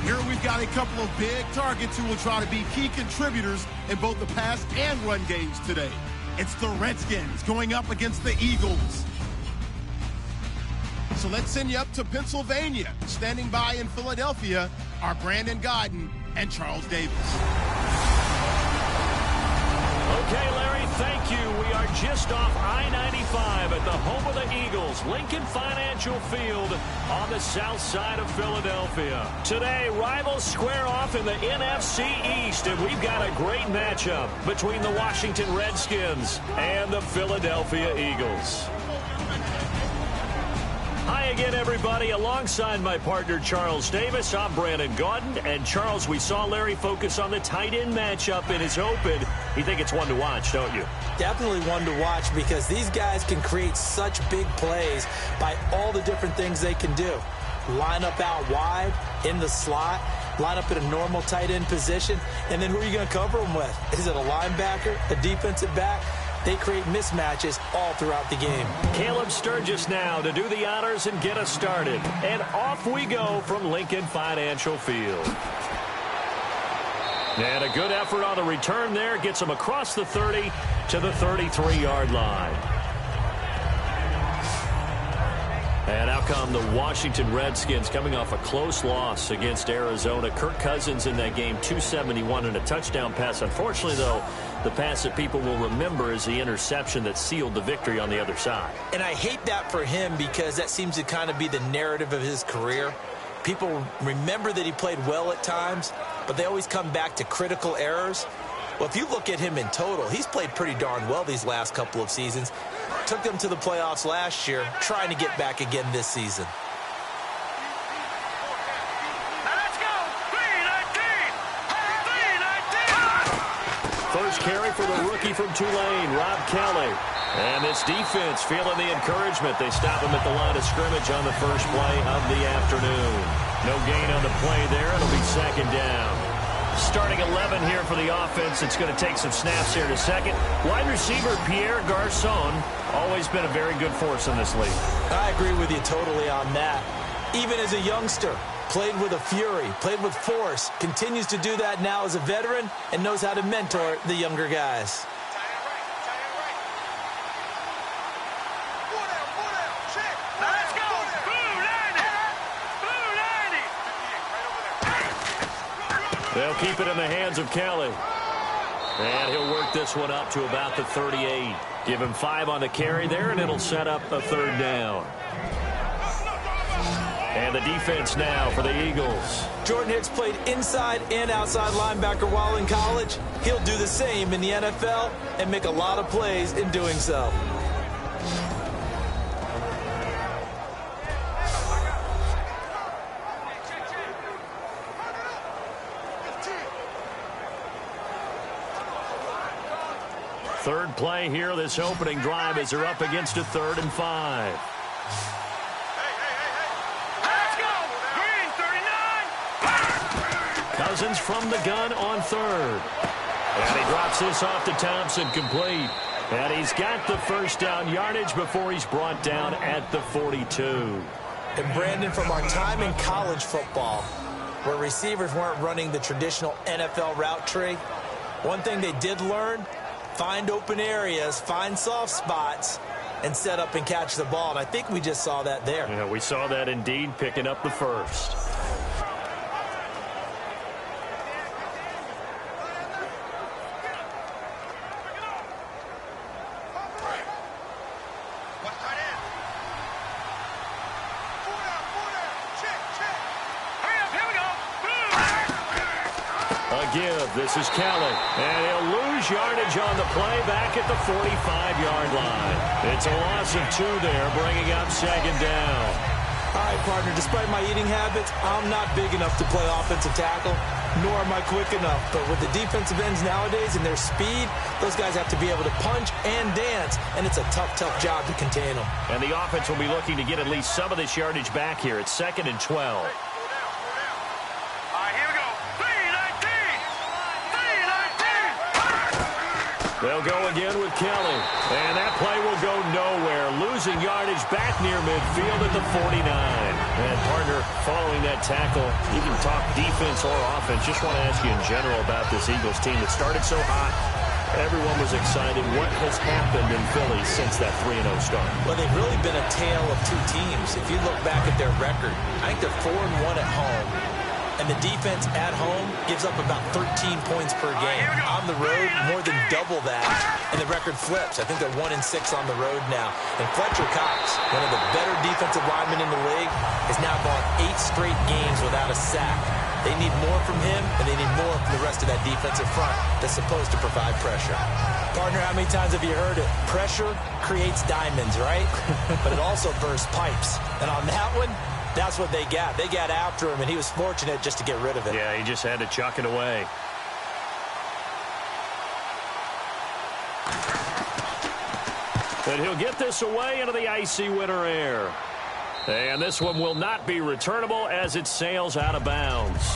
Here we've got a couple of big targets who will try to be key contributors in both the pass and run games today. It's the Redskins going up against the Eagles. So let's send you up to Pennsylvania. Standing by in Philadelphia are Brandon Godden and Charles Davis. Okay, Larry, thank you. We are just off I-95 at the home of the Eagles, Lincoln Financial Field on the south side of Philadelphia. Today, rivals square off in the NFC East, and we've got a great matchup between the Washington Redskins and the Philadelphia Eagles. Hi again, everybody. Alongside my partner, Charles Davis, I'm Brandon Godden. And, Charles, we saw Larry focus on the tight end matchup in his open. You think it's one to watch, don't you? Definitely one to watch because these guys can create such big plays by all the different things they can do. Line up out wide, in the slot, line up in a normal tight end position, and then who are you going to cover them with? Is it a linebacker, a defensive back? They create mismatches all throughout the game. Caleb Sturgis now to do the honors and get us started. And off we go from Lincoln Financial Field. And a good effort on the return there. Gets him across the 30 to the 33-yard line. And out come the Washington Redskins coming off a close loss against Arizona. Kirk Cousins in that game, 271 and a touchdown pass. Unfortunately, though, the pass that people will remember is the interception that sealed the victory on the other side. And I hate that for him because that seems to kind of be the narrative of his career. People remember that he played well at times, but they always come back to critical errors. Well, if you look at him in total, he's played pretty darn well these last couple of seasons. Took them to the playoffs last year, trying to get back again this season. First carry for the rookie from Tulane, Rob Kelly. And this defense feeling the encouragement. They stop him at the line of scrimmage on the first play of the afternoon. No gain on the play there. It'll be second down. Starting 11 here for the offense. It's going to take some snaps here in a second. Wide receiver Pierre Garçon, always been a very good force in this league. I agree with you totally on that. Even as a youngster, played with a fury, played with force, continues to do that now as a veteran and knows how to mentor the younger guys. They'll keep it in the hands of Kelly. And he'll work this one up to about the 38. Give him 5 on the carry there, and it'll set up a third down. And the defense now for the Eagles. Jordan Hicks played inside and outside linebacker while in college. He'll do the same in the NFL and make a lot of plays in doing so. Third play here, this opening drive as they're up against a 3rd and 5. Let's go! Green 39! Cousins from the gun on 3rd. And he drops this off to Thompson, complete. And he's got the first down yardage before he's brought down at the 42. And Brandon, from our time in college football, where receivers weren't running the traditional NFL route tree, one thing they did learn: find open areas, find soft spots, and set up and catch the ball. And I think we just saw that there. Yeah, we saw that indeed, picking up the first. This is Kelly, and he'll lose yardage on the play back at the 45-yard line. It's a loss of 2 there, bringing up second down. All right, partner, despite my eating habits, I'm not big enough to play offensive tackle, nor am I quick enough. But with the defensive ends nowadays and their speed, those guys have to be able to punch and dance, and it's a tough, tough job to contain them. And the offense will be looking to get at least some of this yardage back here. It's 2nd and 12. They'll go again with Kelly. And that play will go nowhere. Losing yardage back near midfield at the 49. And, partner, following that tackle, you can talk defense or offense. Just want to ask you in general about this Eagles team that started so hot. Everyone was excited. What has happened in Philly since that 3-0 start? Well, they've really been a tale of two teams. If you look back at their record, I think they're 4-1 at home. And the defense at home gives up about 13 points per game. On the road, more than double that, and the record flips. I think they're 1-6 on the road now. And Fletcher Cox, one of the better defensive linemen in the league, has now gone 8 straight games without a sack. They need more from him, and they need more from the rest of that defensive front that's supposed to provide pressure. Partner, how many times have you heard it? Pressure creates diamonds, right? But it also bursts pipes. And on that one, that's what they got. They got after him, and he was fortunate just to get rid of it. Yeah, he just had to chuck it away. And he'll get this away into the icy winter air. And this one will not be returnable as it sails out of bounds.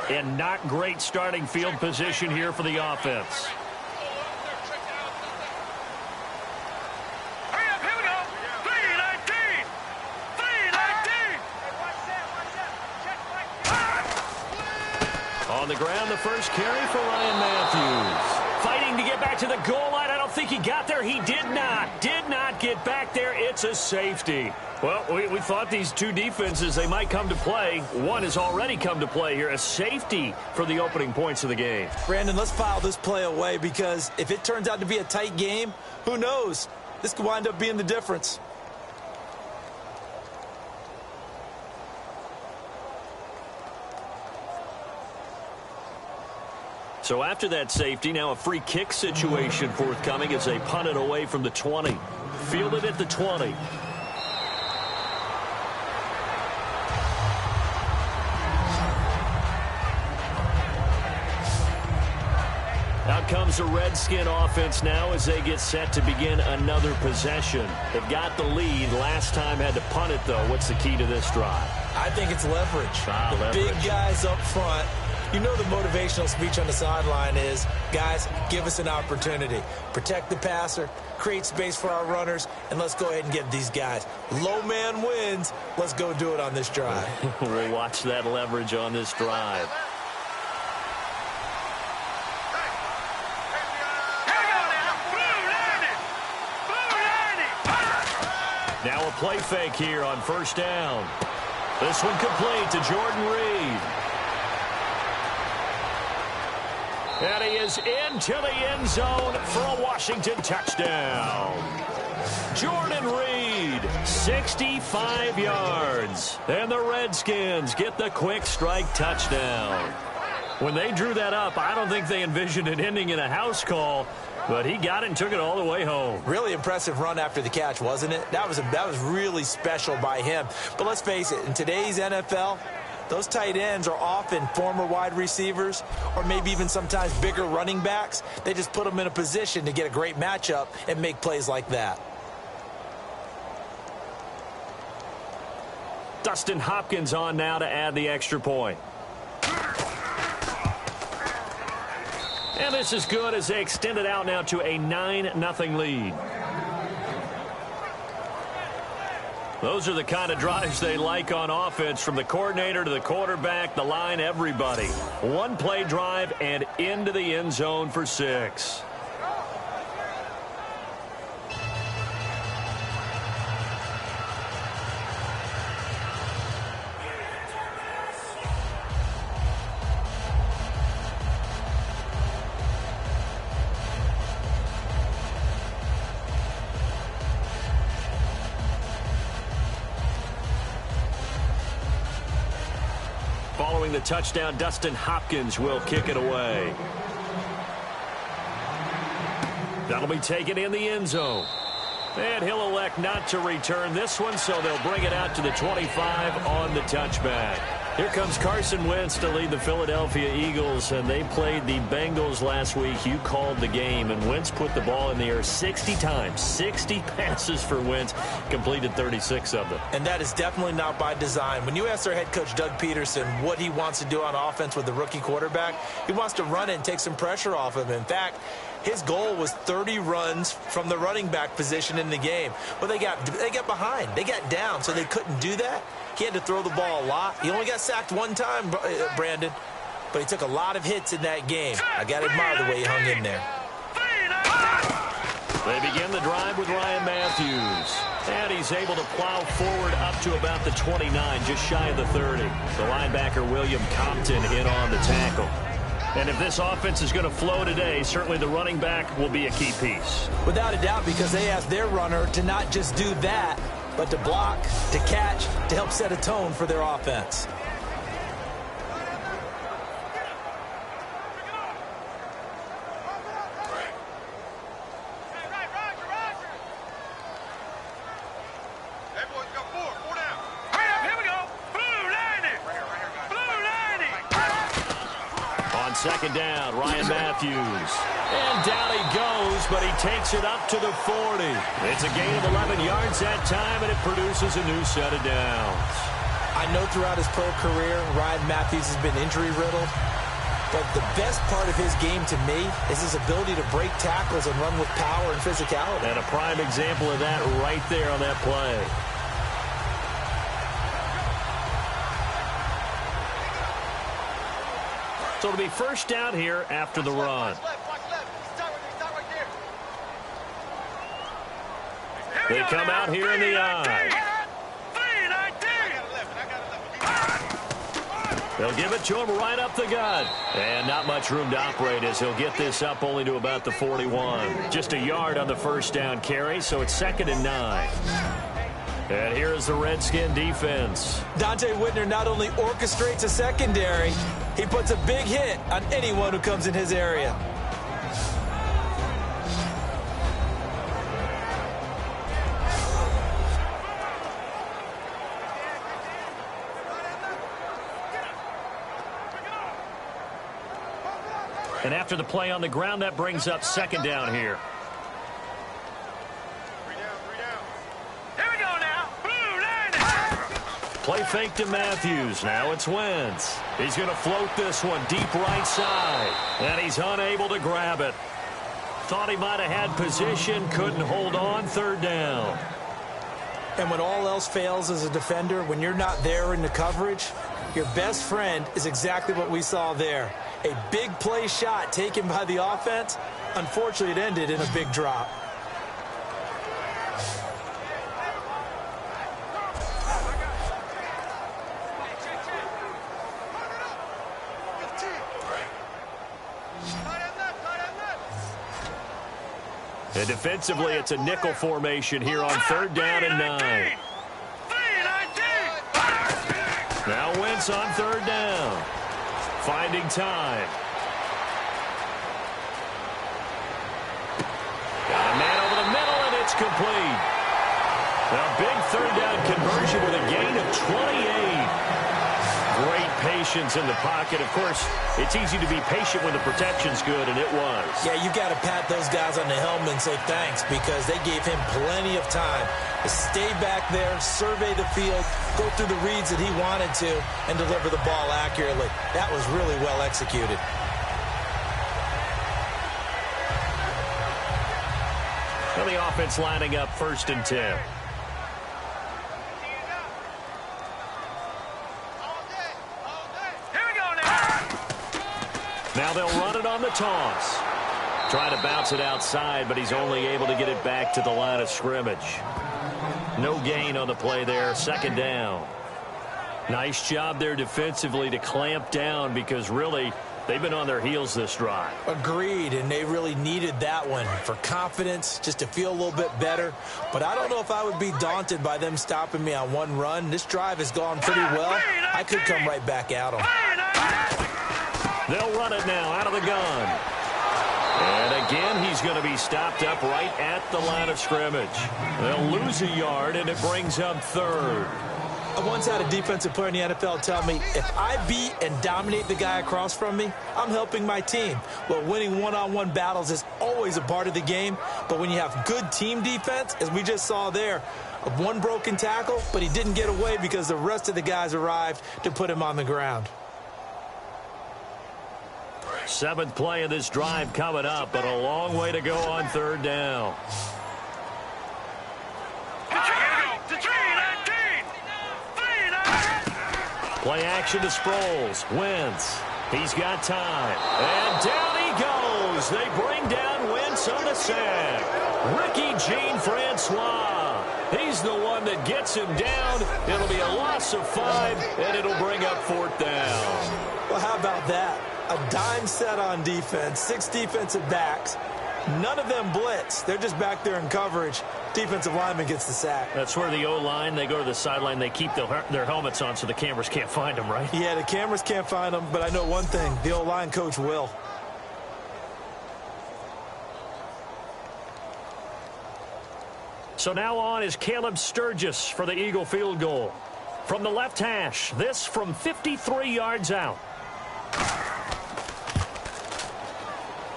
And not great starting field position here for the offense. Hurry up, here we go. 3-19. 3-19. On the ground, the first carry for Ryan Matthews. Fighting to get back to the goal line. I don't think he got there. He did not. Did not get back there. It's a safety. Well, we thought these two defenses, they might come to play. One has already come to play here. A safety for the opening points of the game. Brandon, let's file this play away because if it turns out to be a tight game, who knows? This could wind up being the difference. So after that safety, now a free kick situation forthcoming as they punt it away from the 20. Fielded at the 20. Out comes the Redskin offense now as they get set to begin another possession. They've got the lead. Last time had to punt it, though. What's the key to this drive? I think it's leverage. Leverage. Big guys up front. You know the motivational speech on the sideline is, guys, give us an opportunity. Protect the passer, create space for our runners, and let's go ahead and get these guys. Low man wins. Let's go do it on this drive. We'll watch that leverage on this drive. Now a play fake here on first down. This one complete to Jordan Reed. And he is into the end zone for a Washington touchdown. Jordan Reed, 65 yards. And the Redskins get the quick strike touchdown. When they drew that up, I don't think they envisioned it ending in a house call. But he got it and took it all the way home. Really impressive run after the catch, wasn't it? That was really special by him. But let's face it, in today's NFL, those tight ends are often former wide receivers or maybe even sometimes bigger running backs. They just put them in a position to get a great matchup and make plays like that. Dustin Hopkins on now to add the extra point. And this is good as they extend it out now to a 9-0 lead. Those are the kind of drives they like on offense, from the coordinator to the quarterback, the line, everybody. One play drive and into the end zone for 6. Following the touchdown, Dustin Hopkins will kick it away. That'll be taken in the end zone. And he'll elect not to return this one, so they'll bring it out to the 25 on the touchback. Here comes Carson Wentz to lead the Philadelphia Eagles, and they played the Bengals last week. You called the game, and Wentz put the ball in the air 60 times. 60 passes for Wentz, completed 36 of them. And that is definitely not by design. When you ask their head coach, Doug Peterson, what he wants to do on offense with the rookie quarterback, he wants to run it and take some pressure off him. In fact, his goal was 30 runs from the running back position in the game. Well, they got behind. They got down, so they couldn't do that. He had to throw the ball a lot. He only got sacked one time, Brandon, but he took a lot of hits in that game. I got to admire the way he hung in there. They begin the drive with Ryan Matthews, and he's able to plow forward up to about the 29, just shy of the 30. The linebacker, William Compton, in on the tackle. And if this offense is going to flow today, certainly the running back will be a key piece. Without a doubt, because they asked their runner to not just do that, but to block, to catch, to help set a tone for their offense. Second down, Ryan Matthews. And down he goes, but he takes it up to the 40. It's a gain of 11 yards that time, and it produces a new set of downs. I know throughout his pro career, Ryan Matthews has been injury-riddled, but the best part of his game to me is his ability to break tackles and run with power and physicality. And a prime example of that right there on that play. So it'll be first down here after the run. They come out here in the I. They'll give it to him right up the gut. And not much room to operate as he'll get this up only to about the 41. Just a yard on the first down carry, so it's 2nd and 9. And here is the Redskin defense. Dante Whitner not only orchestrates a secondary, he puts a big hit on anyone who comes in his area. And after the play on the ground, that brings up 2nd down here. Play fake to Matthews. Now it's Wentz. He's going to float this one deep right side. And he's unable to grab it. Thought he might have had position. Couldn't hold on. 3rd down. And when all else fails as a defender, when you're not there in the coverage, your best friend is exactly what we saw there. A big play shot taken by the offense. Unfortunately, it ended in a big drop. And defensively, it's a nickel formation here on 3rd down and 9. Now Wentz on 3rd down. Finding time. Got a man over the middle, and it's complete. Now big 3rd down conversion with a gain of 28. Great patience in the pocket. Of course, it's easy to be patient when the protection's good, and it was. Yeah, you got to pat those guys on the helmet and say thanks because they gave him plenty of time to stay back there, survey the field, go through the reads that he wanted to, and deliver the ball accurately. That was really well executed. Well, the offense lining up 1st and 10. Now they'll run it on the toss. Trying to bounce it outside, but he's only able to get it back to the line of scrimmage. No gain on the play there. 2nd down. Nice job there defensively to clamp down because really they've been on their heels this drive. Agreed, and they really needed that one for confidence, just to feel a little bit better. But I don't know if I would be daunted by them stopping me on one run. This drive has gone pretty well. I could come right back at them. They'll run it now out of the gun. And again, he's going to be stopped up right at the line of scrimmage. They'll lose a yard, and it brings up 3rd. I once had a defensive player in the NFL tell me, if I beat and dominate the guy across from me, I'm helping my team. Well, winning one-on-one battles is always a part of the game, but when you have good team defense, as we just saw there, one broken tackle, but he didn't get away because the rest of the guys arrived to put him on the ground. 7th play of this drive coming up, but a long way to go on 3rd down. Play action to Sproles. Wentz. He's got time. And down he goes. They bring down Wentz on the sack. Ricky Jean-Francois. He's the one that gets him down. It'll be a loss of 5, and it'll bring up 4th down. Well, how about that? A dime set on defense, 6 defensive backs. None of them blitz. They're just back there in coverage. Defensive lineman gets the sack. That's where the O-line, they go to the sideline, they keep their helmets on so the cameras can't find them, right? Yeah, the cameras can't find them, but I know one thing. The O-line coach will. So now on is Caleb Sturgis for the Eagle field goal. From the left hash, this from 53 yards out.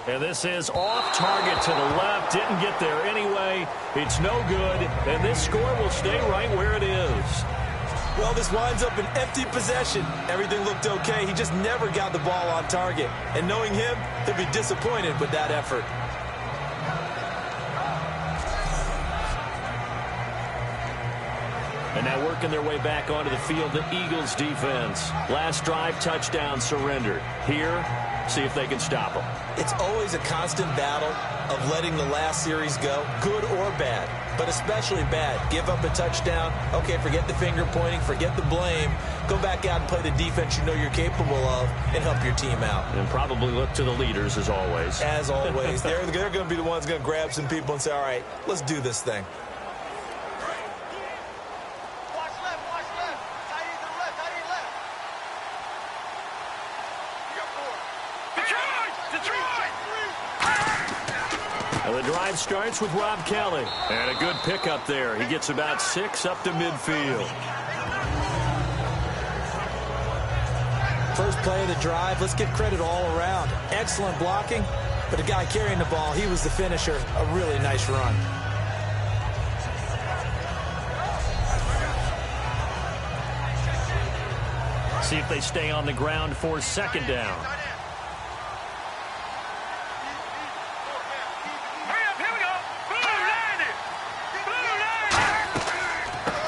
And this is off target to the left. Didn't get there anyway. It's no good. And this score will stay right where it is. Well, this winds up an empty possession. Everything looked okay. He just never got the ball on target. And knowing him, he'll be disappointed with that effort. And now working their way back onto the field, the Eagles defense. Last drive, touchdown surrendered. Here, see if they can stop them. It's always a constant battle of letting the last series go, good or bad, but especially bad. Give up a touchdown. Okay, forget the finger pointing, forget the blame. Go back out and play the defense you know you're capable of and help your team out. And probably look to the leaders as always. As always. They're going to be the ones going to grab some people and say, all right, let's do this thing. The drive starts with Rob Kelly. And a good pickup there. He gets about 6 up to midfield. First play of the drive, let's give credit all around. Excellent blocking, but the guy carrying the ball, he was the finisher. A really nice run. See if they stay on the ground for 2nd down.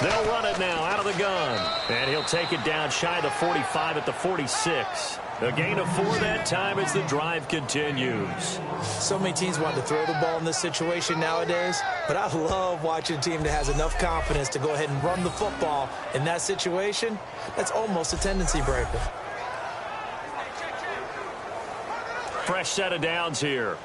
They'll run it now out of the gun. And he'll take it down shy of the 45 at the 46. A gain of 4 that time as the drive continues. So many teams want to throw the ball in this situation nowadays, but I love watching a team that has enough confidence to go ahead and run the football in that situation. That's almost a tendency breaker. Fresh set of downs here.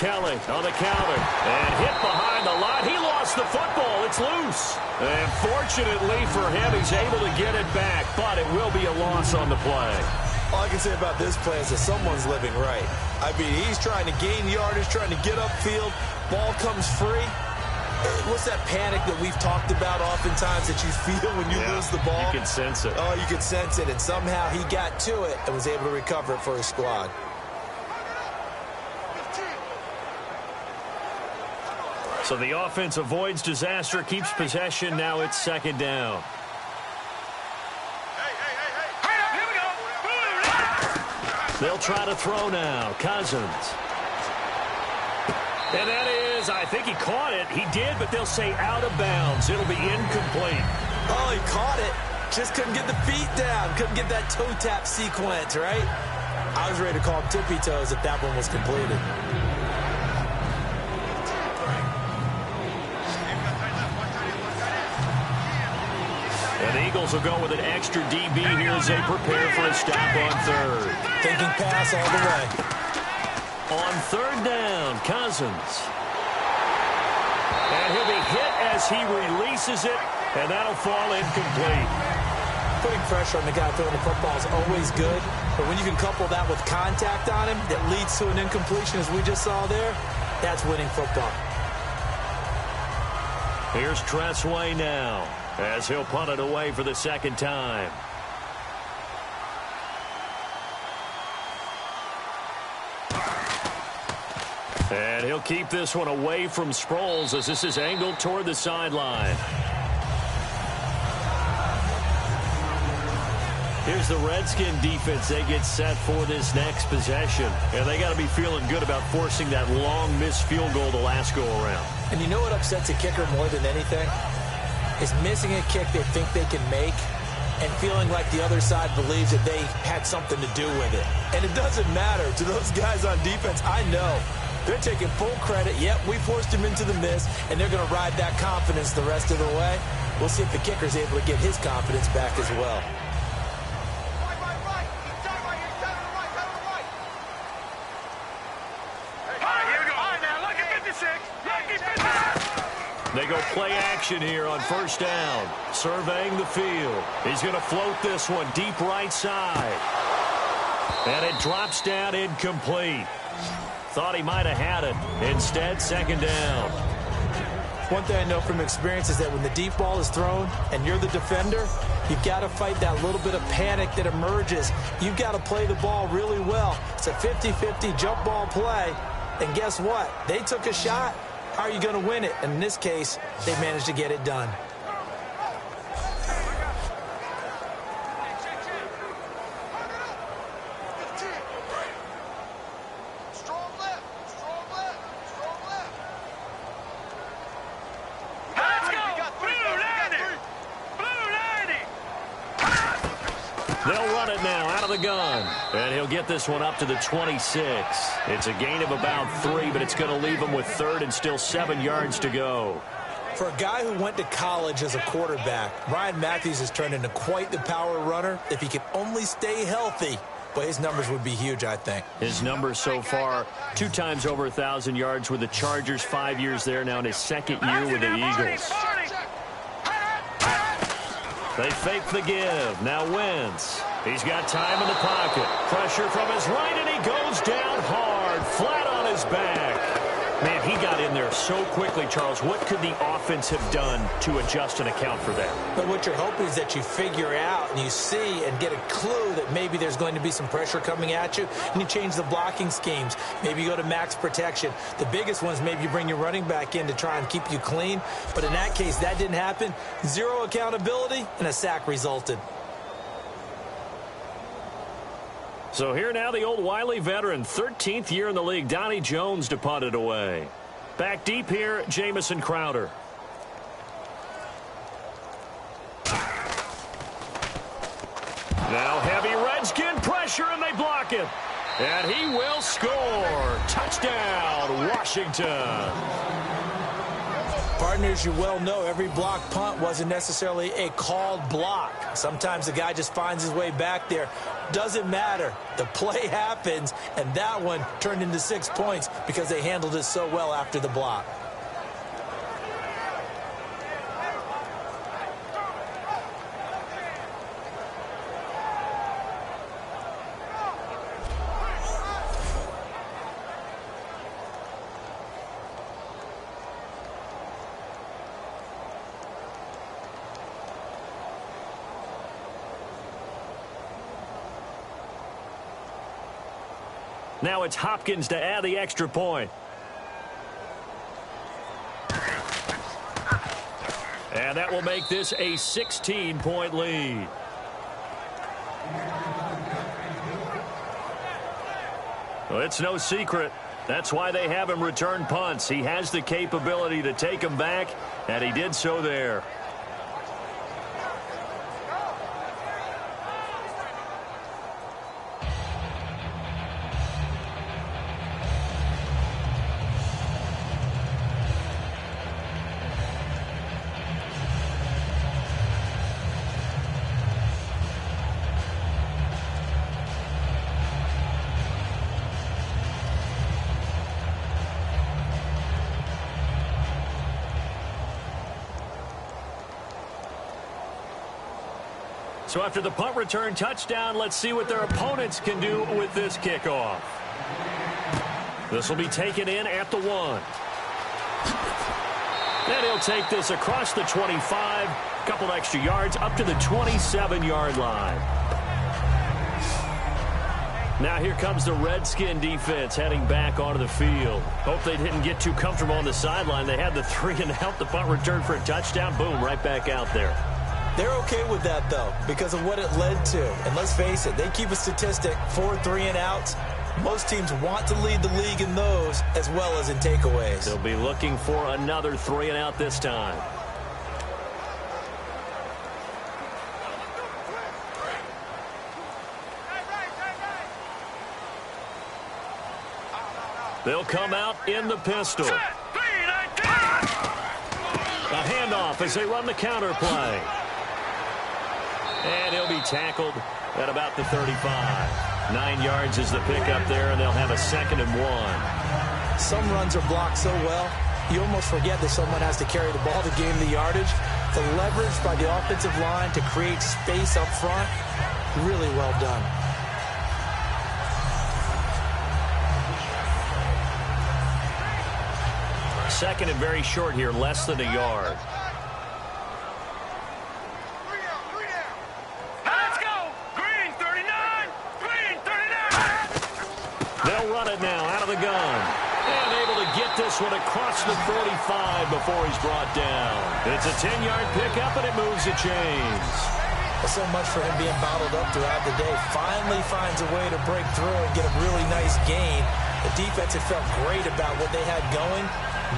Kelly on the counter and hit behind the line. He lost the football. It's loose. And fortunately for him, he's able to get it back, but it will be a loss on the play. All I can say about this play is that someone's living right. I mean, he's trying to gain yardage, trying to get upfield. Ball comes free. What's that panic that we've talked about oftentimes that you feel when you lose the ball? You can sense it. Oh, you can sense it. And somehow he got to it and was able to recover it for his squad. So the offense avoids disaster, keeps possession. Now it's 2nd down. They'll try to throw now. Cousins. And that is, I think he caught it. He did, but they'll say out of bounds. It'll be incomplete. Oh, he caught it. Just couldn't get the feet down. Couldn't get that toe tap sequence, right? I was ready to call him tippy toes if that one was completed. And the Eagles will go with an extra DB here as they prepare for a stop on 3rd. Thinking pass all the way. On 3rd down, Cousins. And he'll be hit as he releases it, and that'll fall incomplete. putting pressure on the guy throwing the football is always good, but when you can couple that with contact on him that leads to an incompletion, as we just saw there, that's winning football. Here's Tressway now, as he'll punt it away for the second time. And he'll keep this one away from Sproles as this is angled toward the sideline. Here's the Redskin defense. They get set for this next possession. And they got to be feeling good about forcing that long missed field goal the last go-around. And you know what upsets a kicker more than anything? Is missing a kick they think they can make and feeling like the other side believes that they had something to do with it. And it doesn't matter to those guys on defense. I know. They're taking full credit. Yep, we forced him into the miss, and they're going to ride that confidence the rest of the way. We'll see if the kicker's able to get his confidence back as well. They go play action here on first down. Surveying the field. He's going to float this one deep right side. And it drops down incomplete. Thought he might have had it. Instead, second down. One thing I know from experience is that when the deep ball is thrown and you're the defender, you've got to fight that little bit of panic that emerges. You've got to play the ball really well. It's a 50-50 jump ball play. And guess what? They took a shot. How are you going to win it? And in this case, they managed to get it done. They'll run it now out of the gun. And he'll get this one up to the 26. It's a gain of about 3, but it's going to leave him with third and still 7 yards to go. For a guy who went to college as a quarterback, Ryan Matthews has turned into quite the power runner. If he could only stay healthy, but his numbers would be huge, I think. His numbers so far, 2 times over 1,000 yards with the Chargers, 5 years there now in his second year with the Eagles. They fake the give. Now Wentz. He's got time in the pocket. Pressure from his right, and he goes down hard, flat on his back. Man, he got in there so quickly, Charles. What could the offense have done to adjust and account for that? But what you're hoping is that you figure out and you see and get a clue that maybe there's going to be some pressure coming at you, and you change the blocking schemes. Maybe you go to max protection. The biggest one is maybe you bring your running back in to try and keep you clean. But in that case, that didn't happen. Zero accountability, and a sack resulted. So here now the old wily veteran, 13th year in the league, Donnie Jones to punt it away. Back deep here, Jamison Crowder. Now heavy Redskin pressure, and they block it. And he will score. Touchdown, Washington. Partners, you well know every block punt wasn't necessarily a called block. Sometimes the guy just finds his way back there. Doesn't matter. The play happens, and that one turned into 6 points because they handled it so well after the block. Now it's Hopkins to add the extra point. And that will make this a 16-point lead. Well, it's no secret. That's why they have him return punts. He has the capability to take them back, and he did so there. So after the punt return touchdown, let's see what their opponents can do with this kickoff. This will be taken in at the 1. And he'll take this across the 25, a couple extra yards up to the 27-yard line. Now here comes the Redskin defense heading back onto the field. Hope they didn't get too comfortable on the sideline. They had the 3 and out, the punt return for a touchdown. Boom, right back out there. They're okay with that, though, because of what it led to. And let's face it, they keep a statistic, 4 3 and outs. Most teams want to lead the league in those as well as in takeaways. They'll be looking for another 3 and out this time. They'll come out in the pistol. A handoff as they run the counter play. And he'll be tackled at about the 35. 9 yards is the pickup there, and they'll have a 2nd and 1. Some runs are blocked so well, you almost forget that someone has to carry the ball to gain the yardage. The leverage by the offensive line to create space up front, really well done. Second and very short here, less than a yard. Let's go! Green 39! Green 39! They'll run it now out of the gun. And able to get this one across the 45 before he's brought down. It's a 10-yard pickup, and it moves the chains. So much for him being bottled up throughout the day. Finally finds a way to break through and get a really nice gain. The defense had felt great about what they had going.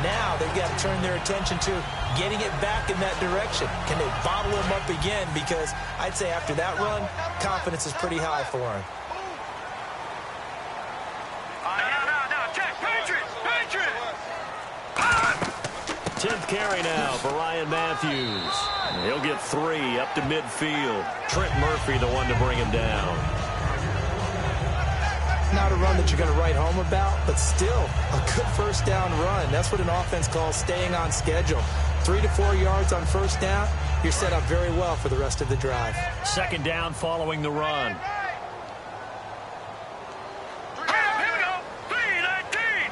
Now they've got to turn their attention to getting it back in that direction. Can they bottle him up again? Because I'd say after that run, confidence is pretty high for him. Now, check. Patriots! Patriots! 10th carry now for Ryan Matthews. He'll get 3 up to midfield. Trent Murphy the one to bring him down. Not a run that you're going to write home about, but still a good first down run. That's what an offense calls staying on schedule. 3 to 4 yards on first down, you're set up very well for the rest of the drive. 2nd down following the run. Here we go! 3-19!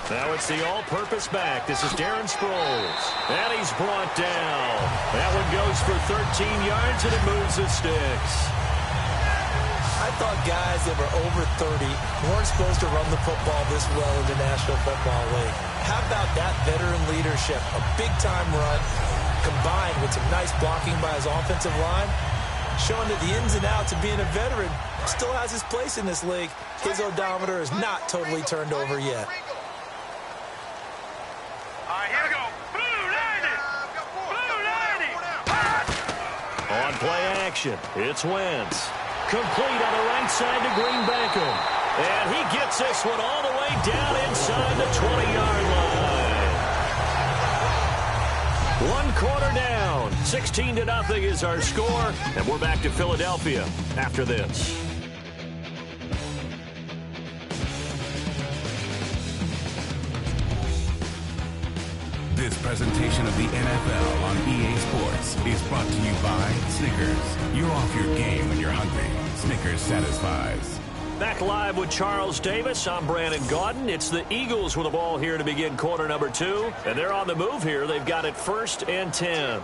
Now it's the all-purpose back. This is Darren Sproles. And he's brought down. That one goes for 13 yards, and it moves the sticks. I thought guys that were over 30 weren't supposed to run the football this well in the National Football League. How about that veteran leadership? A big-time run combined with some nice blocking by his offensive line, showing that the ins and outs of being a veteran still has his place in this league. His odometer is not totally turned over yet. All right, here we go. Blue 90! Blue 90! On play action, it's Wentz. Complete on the right side to Green Beckham. And he gets this one all the way down inside the 20-yard line. 1 quarter down. 16-0 is our score. And we're back to Philadelphia after this. This presentation of the NFL on EA Sports is brought to you by Snickers. You're off your game when you're hungry. Snickers satisfies. Back live with Charles Davis. I'm Brandon Gaudin. It's the Eagles with the ball here to begin quarter number 2. And they're on the move here. They've got it 1st and 10.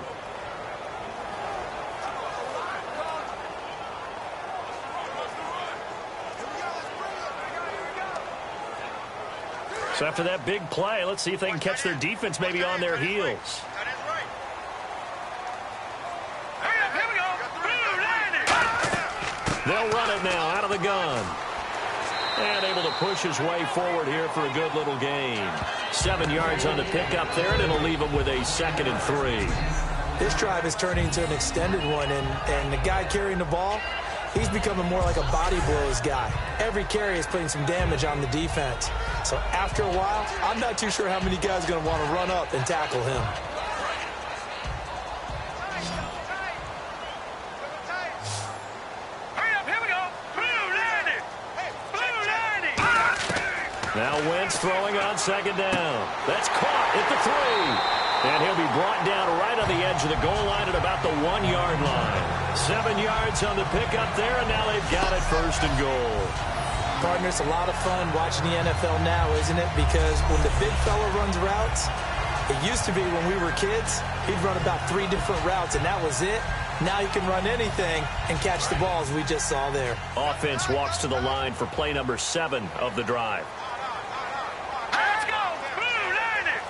So after that big play, let's see if they can catch their defense maybe on their heels. They'll run it now out of the gun. And able to push his way forward here for a good little gain. 7 yards on the pickup there, and it'll leave him with a 2nd and 3. This drive is turning into an extended one, and the guy carrying the ball, he's becoming more like a body blows guy. Every carry is putting some damage on the defense. So after a while, I'm not too sure how many guys are going to want to run up and tackle him. Now Wentz throwing on 2nd down. That's caught at the 3. And he'll be brought down right on the edge of the goal line at about the 1-yard line. 7 yards on the pickup there, and now they've got it 1st and goal. Partner, it's a lot of fun watching the NFL now, isn't it? Because when the big fella runs routes, it used to be when we were kids, he'd run about 3 different routes, and that was it. Now he can run anything and catch the balls we just saw there. Offense walks to the line for play number 7 of the drive. Let's go. Blue, line it.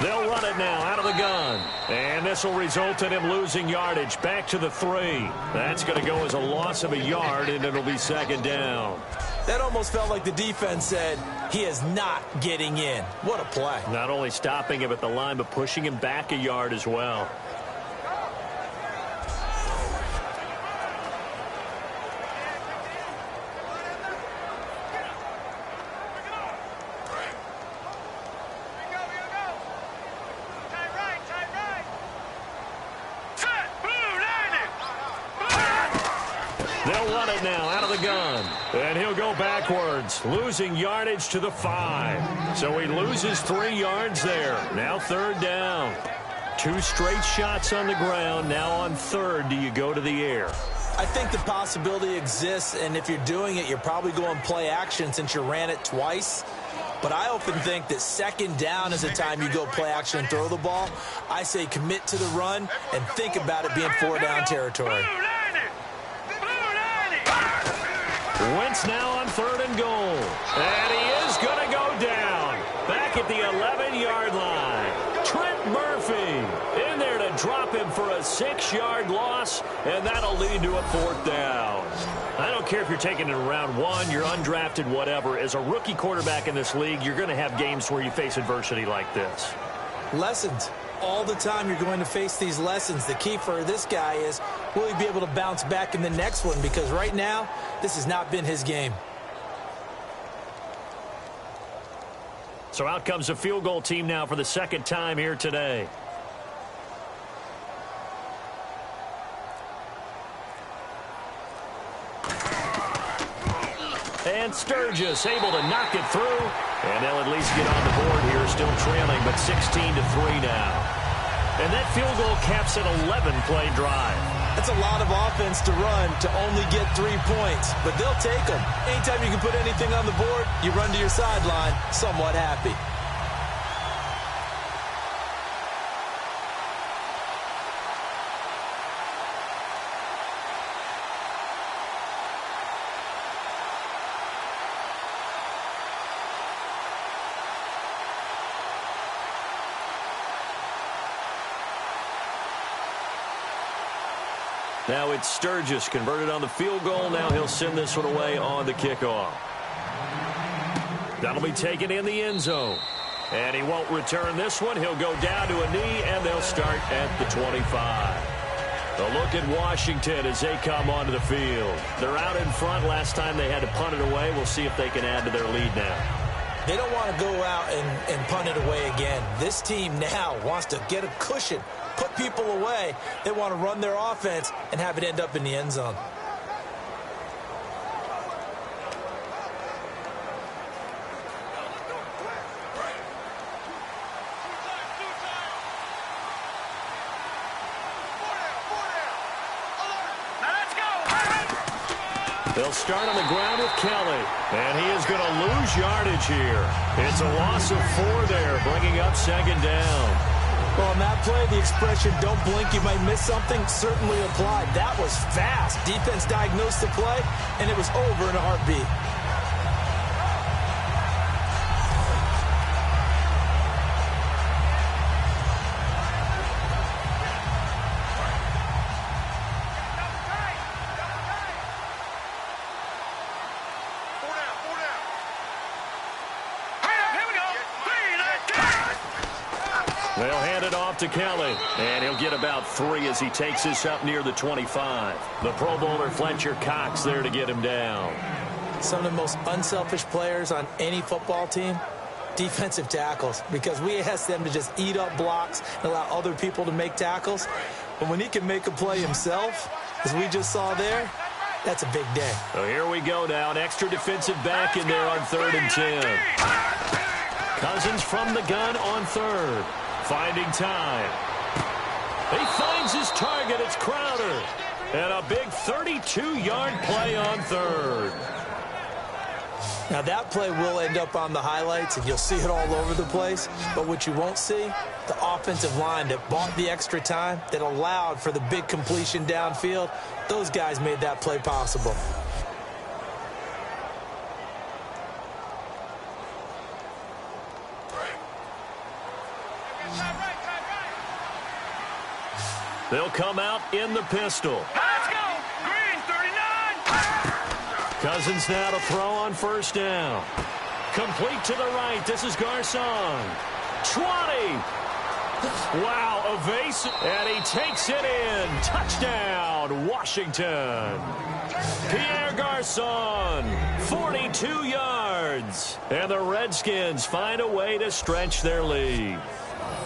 They'll run it now out of the gun. And this will result in him losing yardage back to the 3. That's going to go as a loss of a yard, and it'll be 2nd down. That almost felt like the defense said, he is not getting in. What a play. Not only stopping him at the line, but pushing him back a yard as well. They'll run it now out of the gun. And he'll go backwards, losing yardage to the 5. So he loses 3 yards there. Now 3rd down. 2 straight shots on the ground. Now on 3rd, do you go to the air? I think the possibility exists, and if you're doing it, you're probably going play action since you ran it twice. But I often think that 2nd down is the time you go play action and throw the ball. I say commit to the run and think about it being 4-down territory. Wentz now on 3rd and goal. And he is going to go down. Back at the 11-yard line. Trent Murphy in there to drop him for a 6-yard loss, and that'll lead to a 4th down. I don't care if you're taking it in round 1, you're undrafted, whatever. As a rookie quarterback in this league, you're going to have games where you face adversity like this. Lessons. All the time you're going to face these lessons. The key for this guy is, will he be able to bounce back in the next one? Because right now, this has not been his game. So out comes the field goal team now for the 2nd time here today. And Sturgis able to knock it through. And they'll at least get on the board here, still trailing, but 16-3 now. And that field goal caps an 11-play drive. That's a lot of offense to run to only get 3 points, but they'll take them. Anytime you can put anything on the board, you run to your sideline somewhat happy. Now it's Sturgis converted on the field goal. Now he'll send this one away on the kickoff. That'll be taken in the end zone. And he won't return this one. He'll go down to a knee, and they'll start at the 25. A look at Washington as they come onto the field. They're out in front. Last time they had to punt it away. We'll see if they can add to their lead now. They don't want to go out and punt it away again. This team now wants to get a cushion, put people away. They want to run their offense and have it end up in the end zone. They'll start on the ground with Kelly, and he is going to lose yardage here. It's a loss of 4 there, bringing up 2nd down. Well, on that play, the expression, don't blink, you might miss something, certainly applied. That was fast. Defense diagnosed the play, and it was over in a heartbeat. They'll hand it off to Kelly, and he'll get about 3 as he takes this up near the 25. The Pro Bowler Fletcher Cox there to get him down. Some of the most unselfish players on any football team, defensive tackles, because we ask them to just eat up blocks and allow other people to make tackles. But when he can make a play himself, as we just saw there, that's a big day. So here we go now, an extra defensive back in there on 3rd and 10. Cousins from the gun on third. Finding time. He finds his target. It's Crowder. And a big 32-yard play on third. Now, that play will end up on the highlights, and you'll see it all over the place. But what you won't see, the offensive line that bought the extra time, that allowed for the big completion downfield, those guys made that play possible. They'll come out in the pistol. Let's go. Green 39. Cousins now to throw on first down. Complete to the right. This is Garcon. 20. Wow, evasive. And he takes it in. Touchdown, Washington. Pierre Garcon, 42 yards. And the Redskins find a way to stretch their lead.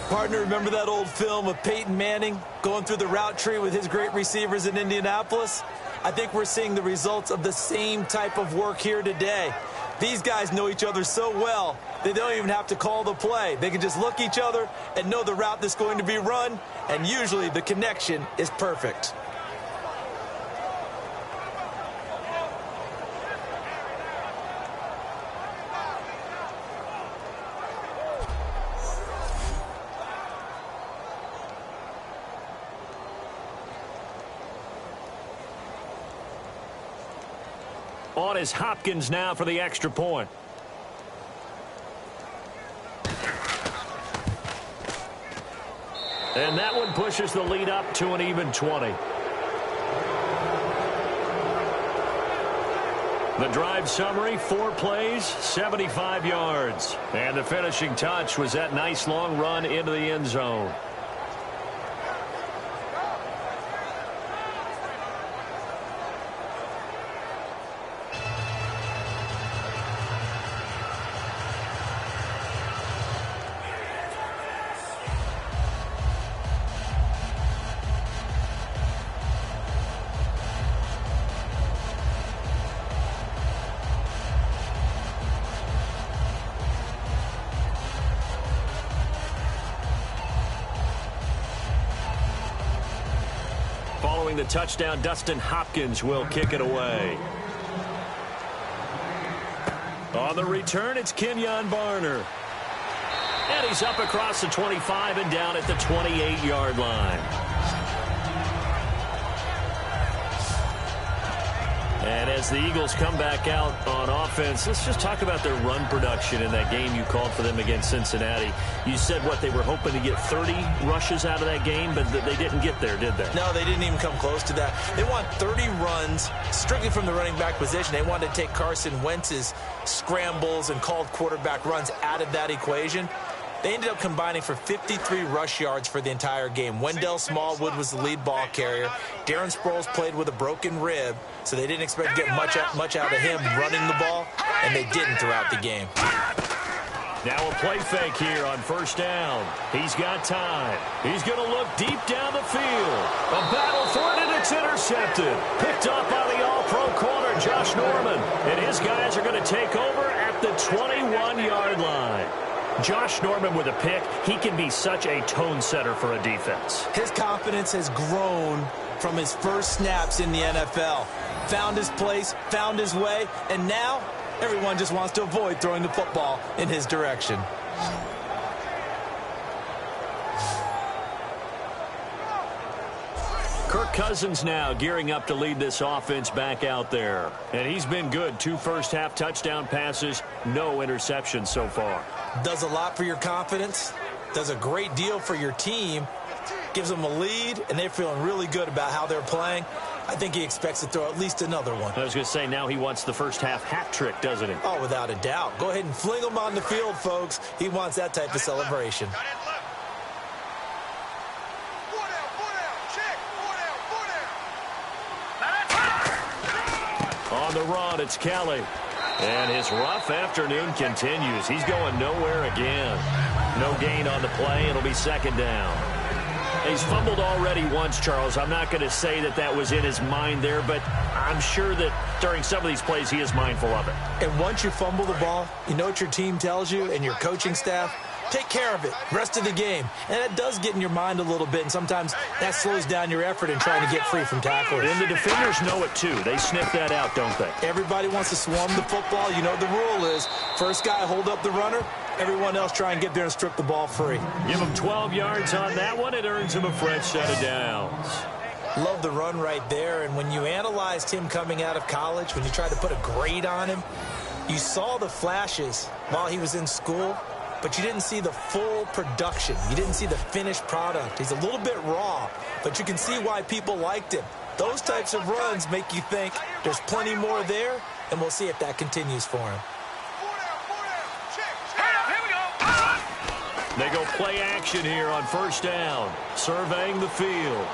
Partner, remember that old film of Peyton Manning going through the route tree with his great receivers in Indianapolis? I think we're seeing the results of the same type of work here today. These guys know each other so well, they don't even have to call the play. They can just look each other and know the route that's going to be run, and usually the connection is perfect. On is Hopkins now for the extra point. And that one pushes the lead up to an even 20. The drive summary, 4 plays, 75 yards. And the finishing touch was that nice long run into the end zone. Following the touchdown, Dustin Hopkins will kick it away. On the return, it's Kenyon Barner. And he's up across the 25 and down at the 28-yard line. And as the Eagles come back out on offense, let's just talk about their run production in that game you called for them against Cincinnati. You said, what, they were hoping to get 30 rushes out of that game, but they didn't get there, did they? No, they didn't even come close to that. They want 30 runs strictly from the running back position. They wanted to take Carson Wentz's scrambles and called quarterback runs out of that equation. They ended up combining for 53 rush yards for the entire game. Wendell Smallwood was the lead ball carrier. Darren Sproles played with a broken rib, so they didn't expect to get much out of him running the ball, and they didn't throughout the game. Now a play fake here on first down. He's got time. He's going to look deep down the field. A battle for it, and it's intercepted. Picked up by the all-pro corner, Josh Norman. And his guys are going to take over at the 21-yard line. Josh Norman with a pick. He can be such a tone setter for a defense. His confidence has grown from his first snaps in the NFL. Found his place, found his way, and now everyone just wants to avoid throwing the football in his direction. Kirk Cousins now gearing up to lead this offense back out there. And he's been good. 2 first-half touchdown passes, no interceptions so far. Does a lot for your confidence, does a great deal for your team, gives them a lead, and they're feeling really good about how they're playing. I think he expects to throw at least another one. I was going to say, now he wants the first-half hat trick, doesn't he? Oh, without a doubt. Go ahead and fling him on the field, folks. He wants that type of celebration. On the run, it's Kelly. And his rough afternoon continues. He's going nowhere again. No gain on the play. It'll be second down. He's fumbled already once, Charles. I'm not going to say that that was in his mind there, but I'm sure that during some of these plays he is mindful of it. And once you fumble the ball, you know what your team tells you and your coaching staff? Take care of it, rest of the game. And it does get in your mind a little bit, and sometimes that slows down your effort in trying to get free from tacklers. And the defenders know it, too. They sniff that out, don't they? Everybody wants to swarm the football. You know what the rule is. First guy, hold up the runner. Everyone else try and get there and strip the ball free. Give him 12 yards on that one. It earns him a fresh set of downs. Love the run right there. And when you analyzed him coming out of college, when you tried to put a grade on him, you saw the flashes while he was in school, but you didn't see the full production. You didn't see the finished product. He's a little bit raw, but you can see why people liked him. Those types of runs make you think there's plenty more there, and we'll see if that continues for him. They go play action here on first down, surveying the field.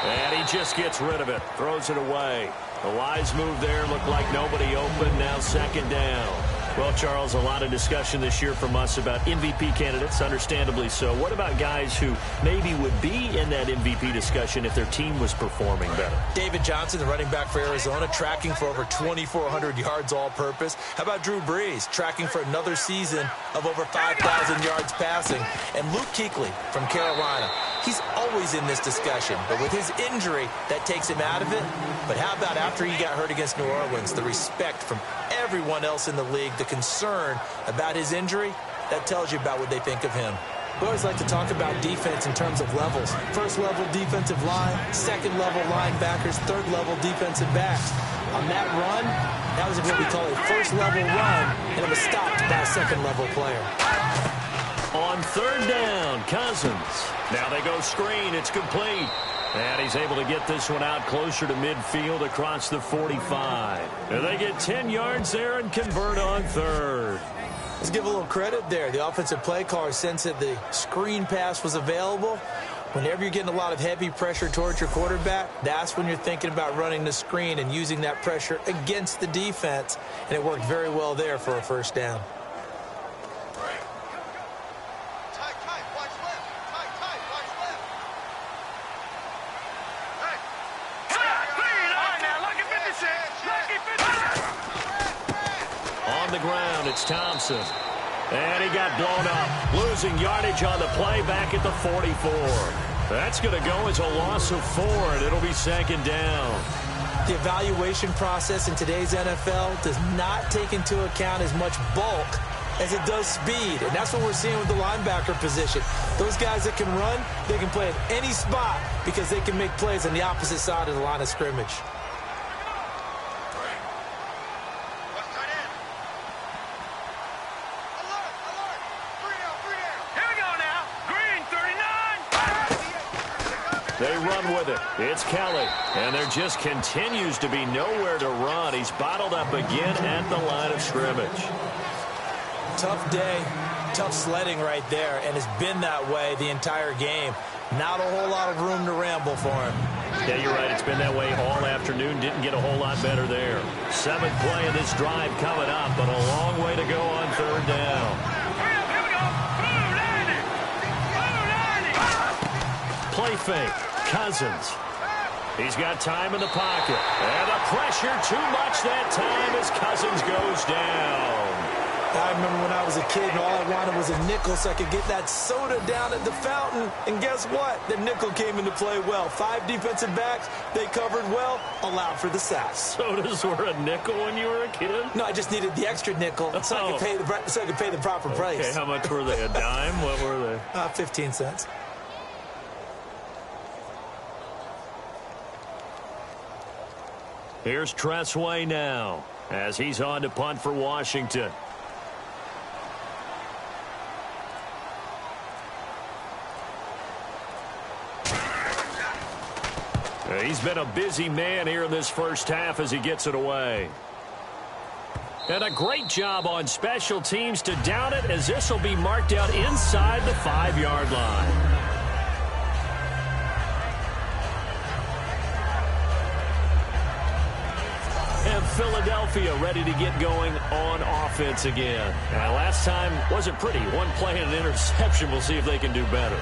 And he just gets rid of it, throws it away. The wise move there, looked like nobody open, now second down. Well, Charles, a lot of discussion this year from us about MVP candidates, understandably so. What about guys who maybe would be in that MVP discussion if their team was performing better? David Johnson, the running back for Arizona, tracking for over 2,400 yards all-purpose. How about Drew Brees, tracking for another season of over 5,000 yards passing? And Luke Kuechly from Carolina. He's always in this discussion, but with his injury, that takes him out of it. But how about after he got hurt against New Orleans, the respect from everyone else in the league, the concern about his injury, that tells you about what they think of him. We always like to talk about defense in terms of levels. First level defensive line, second level linebackers, third level defensive backs. On that run, that was what we call a first level run, and it was stopped by a second level player. On third down, Cousins. Now they go screen. It's complete. And he's able to get this one out closer to midfield across the 45. And they get 10 yards there and convert on third. Let's give a little credit there. The offensive play caller sensed that the screen pass was available. Whenever you're getting a lot of heavy pressure towards your quarterback, that's when you're thinking about running the screen and using that pressure against the defense. And it worked very well there for a first down. On the ground, it's Thompson. And he got blown up. Losing yardage on the play back at the 44. That's going to go as a loss of 4, and it'll be second down. The evaluation process in today's NFL does not take into account as much bulk as it does speed. And that's what we're seeing with the linebacker position. Those guys that can run, they can play at any spot because they can make plays on the opposite side of the line of scrimmage. They run with it. It's Kelly. And there just continues to be nowhere to run. He's bottled up again at the line of scrimmage. Tough day, tough sledding right there, and it's been that way the entire game. Not a whole lot of room to ramble for him. Yeah, you're right. It's been that way all afternoon. Didn't get a whole lot better there. 7th play of this drive coming up, but a long way to go on third down. Play fake. Cousins. He's got time in the pocket. And the pressure too much that time as Cousins goes down. I remember when I was a kid and all I wanted was a nickel so I could get that soda down at the fountain. And guess what? The nickel came into play well. 5 defensive backs. They covered well. Allowed for the sacks. Sodas were a nickel when you were a kid? No, I just needed the extra nickel so I could pay the proper price. Okay, how much were they? A dime? What were they? 15 cents. Here's Tressway now as he's on to punt for Washington. He's been a busy man here in this first half as he gets it away. And a great job on special teams to down it as this will be marked out inside the 5-yard line. And Philadelphia ready to get going on offense again. Last time wasn't pretty. One play and an interception. We'll see if they can do better.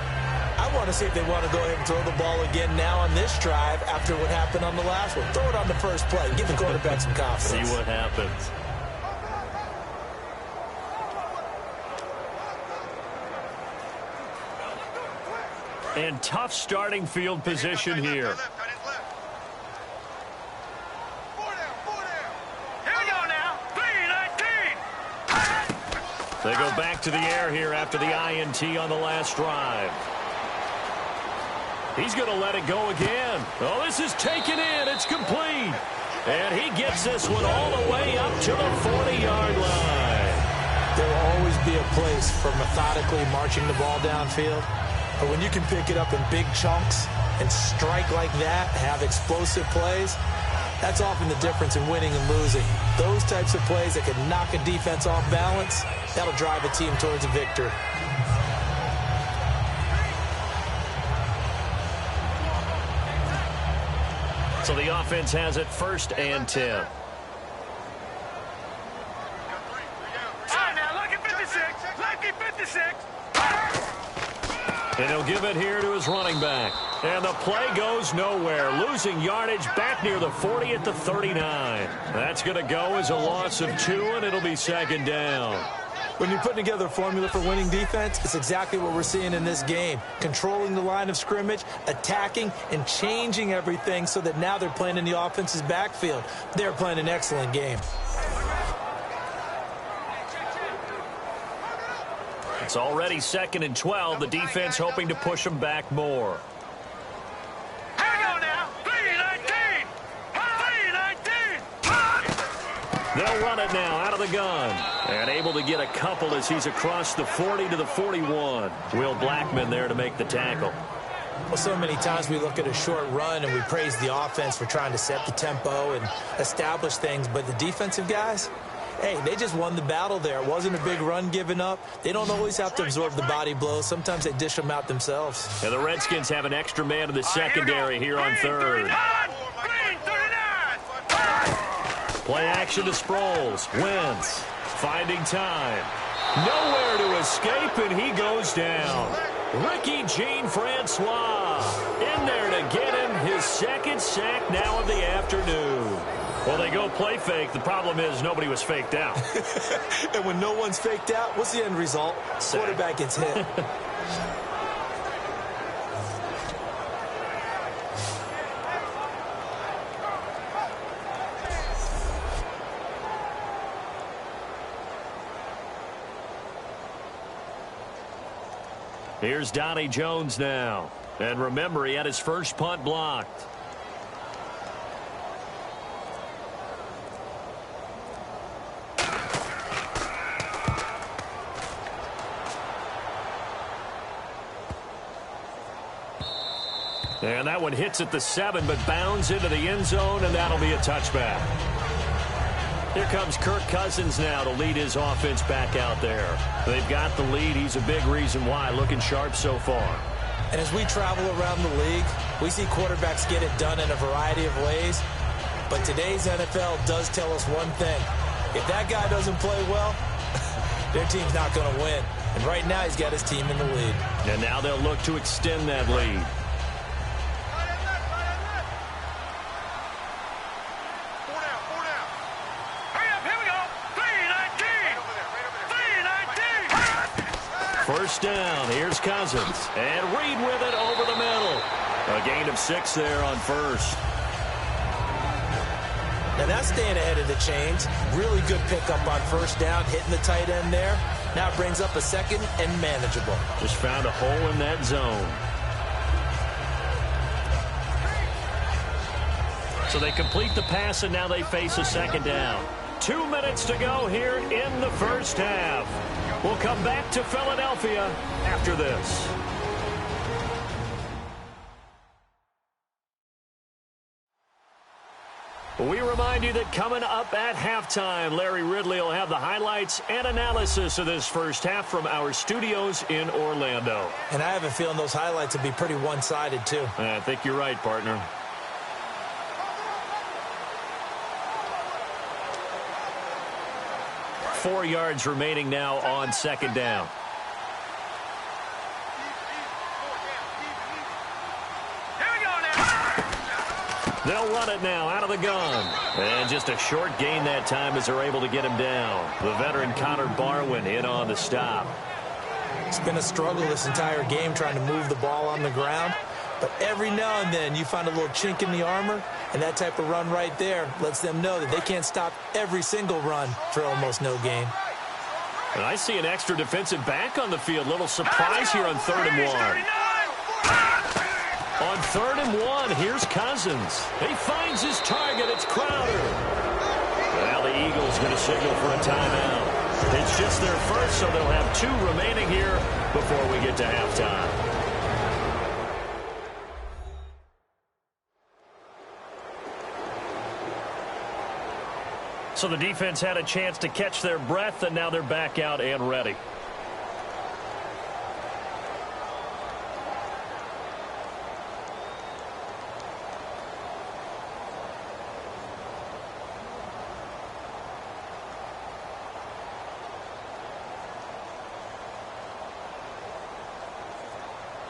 I want to see if they want to go ahead and throw the ball again now on this drive after what happened on the last one. Throw it on the first play. Give the quarterback some confidence. See what happens. And tough starting field position here. They go back to the air here after the INT on the last drive. He's going to let it go again. Oh, this is taken in. It's complete. And he gets this one all the way up to the 40-yard line. There will always be a place for methodically marching the ball downfield. But when you can pick it up in big chunks and strike like that, have explosive plays, that's often the difference in winning and losing. Those types of plays that can knock a defense off balance, that'll drive a team towards a victory. So the offense has it 1st and 10. All right, now look at 56. Lucky 56. And he'll give it here to his running back. And the play goes nowhere. Losing yardage back near the 40 at the 39. That's going to go as a loss of 2, and it'll be 2nd down. When you're putting together a formula for winning defense, it's exactly what we're seeing in this game. Controlling the line of scrimmage, attacking, and changing everything so that now they're playing in the offense's backfield. They're playing an excellent game. It's already 2nd and 12. The defense hoping to push them back more. Hang on now. 3-19. 3-19. They'll run it now out of the gun. And able to get a couple as he's across the 40 to the 41. Will Blackman there to make the tackle. Well, so many times we look at a short run and we praise the offense for trying to set the tempo and establish things. But the defensive guys, hey, they just won the battle there. It wasn't a big run given up. They don't always have to absorb the body blows. Sometimes they dish them out themselves. And the Redskins have an extra man in the secondary here on 3rd. Play action to Sproles. Wentz finding time. Nowhere to escape, and he goes down. Ricky Jean-Francois in there to get him his 2nd sack now of the afternoon. Well, they go play fake. The problem is nobody was faked out. And when no one's faked out, what's the end result? Sack. Quarterback gets hit. Here's Donnie Jones now. And remember, he had his first punt blocked. And that one hits at the 7, but bounds into the end zone, and that'll be a touchback. Here comes Kirk Cousins now to lead his offense back out there. They've got the lead. He's a big reason why. Looking sharp so far. And as we travel around the league, we see quarterbacks get it done in a variety of ways. But today's NFL does tell us one thing. If that guy doesn't play well, their team's not going to win. And right now he's got his team in the lead. And now they'll look to extend that lead. First down, here's Cousins. And Reed with it over the middle. A gain of 6 there on 1st. Now that's staying ahead of the chains. Really good pickup on 1st down, hitting the tight end there. Now it brings up a 2nd and manageable. Just found a hole in that zone. So they complete the pass, and now they face a 2nd down. 2 minutes to go here in the first half. We'll come back to Philadelphia after this. We remind you that coming up at halftime, Larry Ridley will have the highlights and analysis of this first half from our studios in Orlando. And I have a feeling those highlights will be pretty one-sided, too. I think you're right, partner. Four yards remaining now on 2nd down. They'll run it now out of the gun. And just a short gain that time as they're able to get him down. The veteran Connor Barwin in on the stop. It's been a struggle this entire game trying to move the ball on the ground. But every now and then you find a little chink in the armor, and that type of run right there lets them know that they can't stop every single run for almost no gain. And I see an extra defensive back on the field. Little surprise here on 3rd and 1. On 3rd and 1, here's Cousins. He finds his target. It's Crowder. Now the Eagles going to signal for a timeout. It's just their first, so they'll have 2 remaining here before we get to halftime. So the defense had a chance to catch their breath, and now they're back out and ready.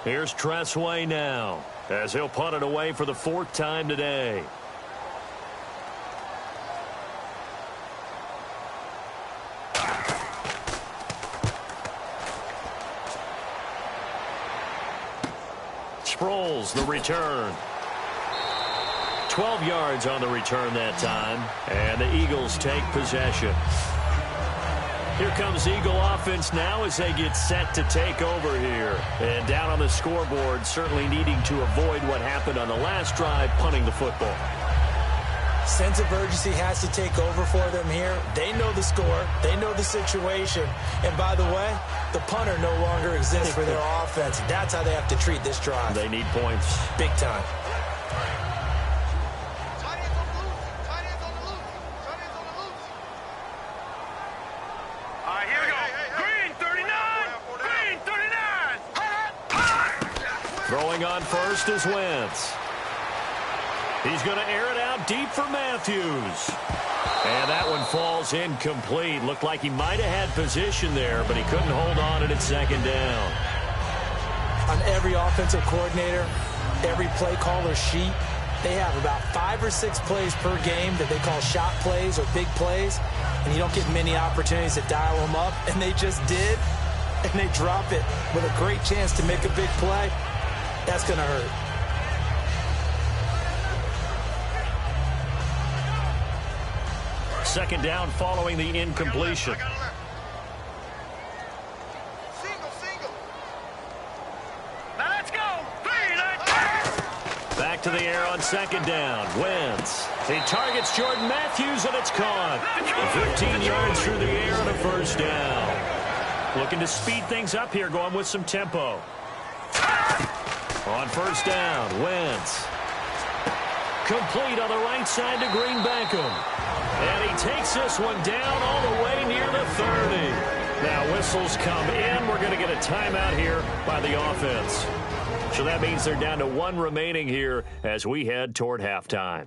Here's Tressway now, as he'll punt it away for the 4th time today. Sproles, the return. 12 yards on the return that time, and the Eagles take possession. Here comes Eagle offense now as they get set to take over here. And down on the scoreboard, certainly needing to avoid what happened on the last drive, punting the football. Sense of urgency has to take over for them here. They know the score. They know the situation. And by the way, the punter no longer exists for their offense. That's how they have to treat this drive. They need points. Big time. Here we go. Green 39. Green 39. Throwing on first is Wentz. He's going to air it out deep for Matthews. And that one falls incomplete. Looked like he might have had position there, but he couldn't hold on at 2nd down. On every offensive coordinator, every play caller sheet, they have about 5 or 6 plays per game that they call shot plays or big plays, and you don't get many opportunities to dial them up, and they just did, and they drop it with a great chance to make a big play. That's going to hurt. Second down following the incompletion. Let's go. Back to the air on 2nd down. Wentz. He targets Jordan Matthews, and it's caught. 15 yards through the air and a 1st down. Looking to speed things up here, going with some tempo. On 1st down, Wentz. Complete on the right side to Green Beckham. And he takes this one down all the way near the 30. Now whistles come in. We're going to get a timeout here by the offense. So that means they're down to 1 remaining here as we head toward halftime.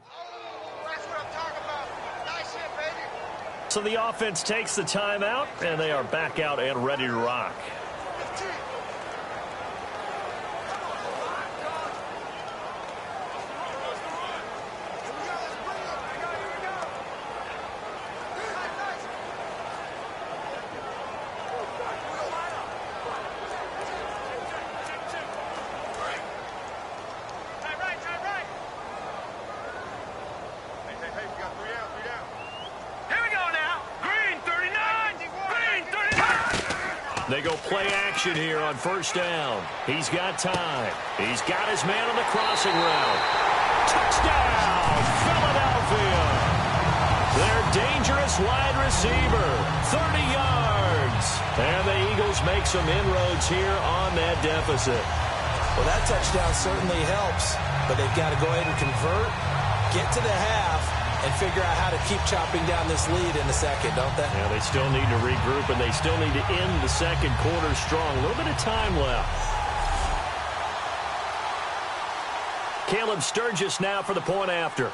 That's what I'm talking about. Nice hit, baby. So the offense takes the timeout, and they are back out and ready to rock. They go play action here on 1st down. He's got time. He's got his man on the crossing route. Touchdown, Philadelphia. Their dangerous wide receiver, 30 yards. And the Eagles make some inroads here on that deficit. Well, that touchdown certainly helps, but they've got to go ahead and convert, get to the half, and figure out how to keep chopping down this lead in the second, don't they? Yeah, they still need to regroup, and they still need to end the second quarter strong. A little bit of time left. Caleb Sturgis now for the point after.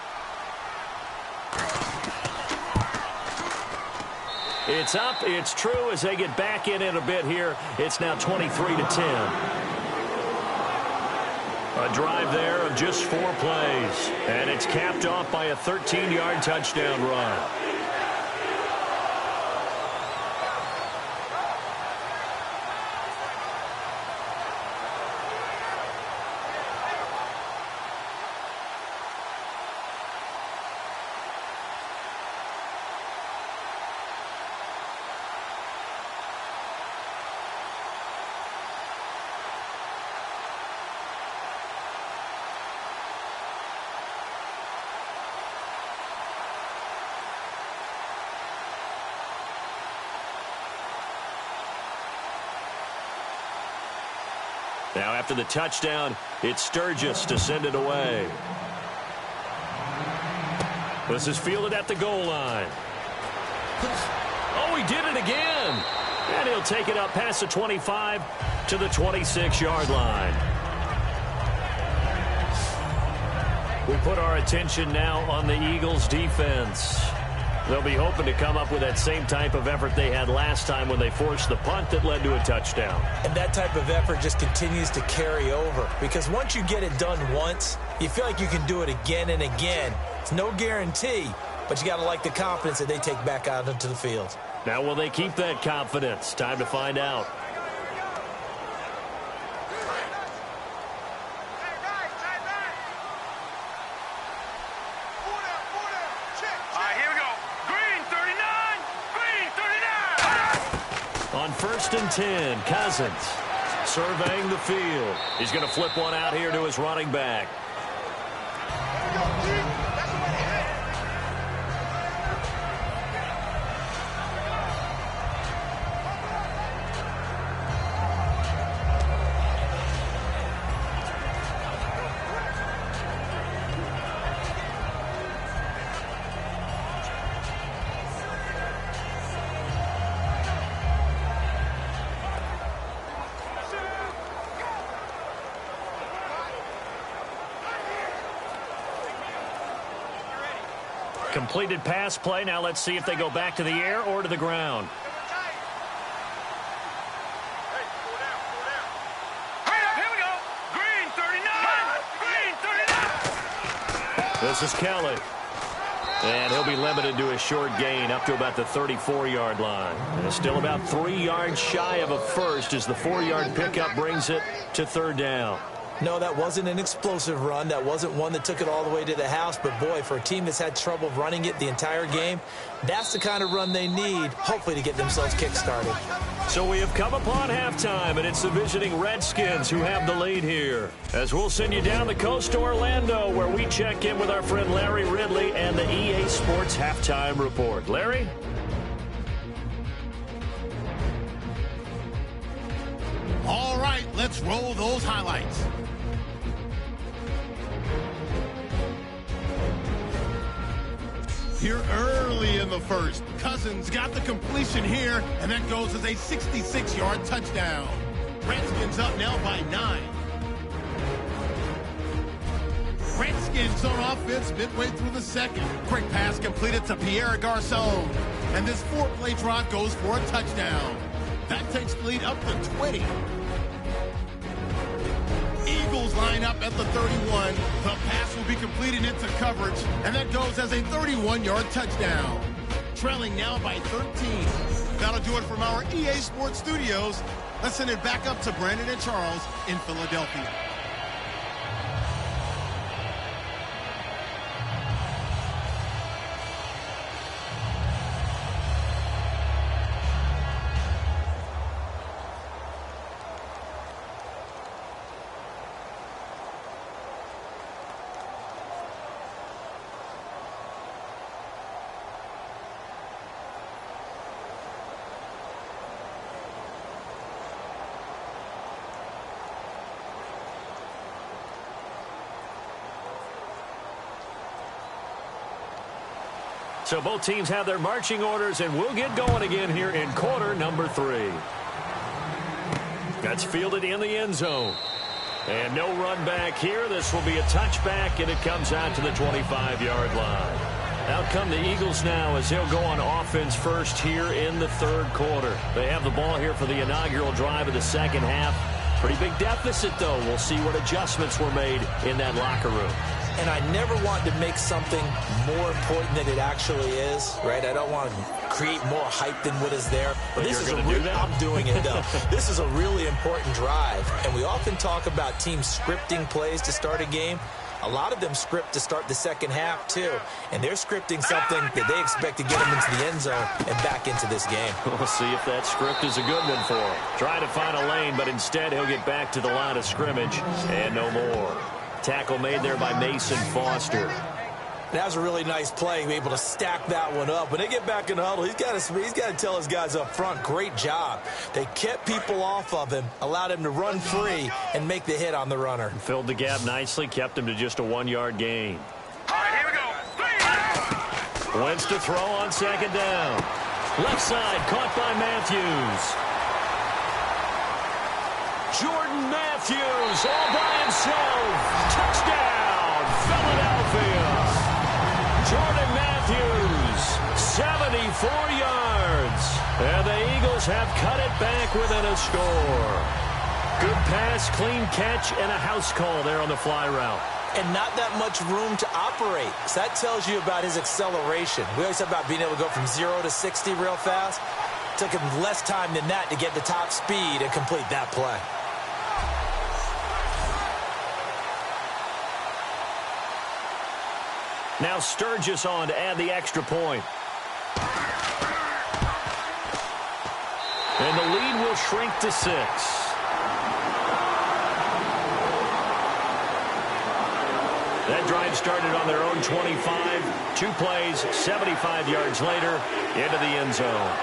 It's up, it's true as they get back in it a bit here. It's now 23-10. A drive there of just 4 plays. And it's capped off by a 13-yard touchdown run. Now after the touchdown, it's Sturgis to send it away. This is fielded at the goal line. Oh, he did it again. And he'll take it up past the 25 to the 26-yard line. We put our attention now on the Eagles' defense. They'll be hoping to come up with that same type of effort they had last time when they forced the punt that led to a touchdown. And that type of effort just continues to carry over. Because once you get it done once, you feel like you can do it again and again. It's no guarantee, but you got to like the confidence that they take back out into the field. Now will they keep that confidence? Time to find out. First and 10, Cousins surveying the field. He's going to flip one out here to his running back. Completed pass play. Now let's see if they go back to the air or to the ground. Here we go. Green 39. Green 39. This is Kelly. And he'll be limited to a short gain up to about the 34-yard line. And still about 3 yards shy of a first as the 4-yard pickup brings it to third down. No, that wasn't an explosive run. That wasn't one that took it all the way to the house. But, boy, for a team that's had trouble running it the entire game, that's the kind of run they need, hopefully, to get themselves kick-started. So we have come upon halftime, and it's the visiting Redskins who have the lead here. As we'll send you down the coast to Orlando, where we check in with our friend Larry Ridley and the EA Sports Halftime Report. Larry? All right, let's roll those highlights. Here early in the first, Cousins got the completion here, and that goes as a 66-yard touchdown. Redskins up now by 9. Redskins on offense midway through the second. Quick pass completed to Pierre Garçon, and this 4-play drive goes for a touchdown. That takes the lead up to 20. Eagles line up at the 31. The pass will be completed into coverage, and that goes as a 31-yard touchdown. Trailing now by 13. That'll do it from our EA Sports Studios. Let's send it back up to Brandon and Charles in Philadelphia. So both teams have their marching orders, and we'll get going again here in quarter number 3. That's fielded in the end zone. And no run back here. This will be a touchback, and it comes out to the 25-yard line. Out come the Eagles now as they'll go on offense first here in the third quarter. They have the ball here for the inaugural drive of the second half. Pretty big deficit, though. We'll see what adjustments were made in that locker room. And I never want to make something more important than it actually is, right? I don't want to create more hype than what is there. But this you're is going to do that? I'm doing it, though. This is a really important drive. And we often talk about teams scripting plays to start a game. A lot of them script to start the second half, too. And they're scripting something that they expect to get them into the end zone and back into this game. We'll see if that script is a good one for him. Trying to find a lane, but instead he'll get back to the line of scrimmage and no more. Tackle made there by Mason Foster. That was a really nice play, able to stack that one up. When they get back in the huddle, he's got to tell his guys up front, great job. They kept people off of him, allowed him to run free and make the hit on the runner. Filled the gap nicely, kept him to just a 1-yard gain. All right, here we go. Wentz to throw on second down. Left side, caught by Matthews. Jordan Matthews all by himself. Touchdown, Philadelphia. Jordan Matthews, 74 yards. And the Eagles have cut it back within a score. Good pass, clean catch, and a house call there on the fly route. And not that much room to operate. So that tells you about his acceleration. We always talk about being able to go from 0 to 60 real fast. It took him less time than that to get the top speed and complete that play. Now Sturgis on to add the extra point. And the lead will shrink to 6. That drive started on their own 25. 2 plays, 75 yards later, into the end zone.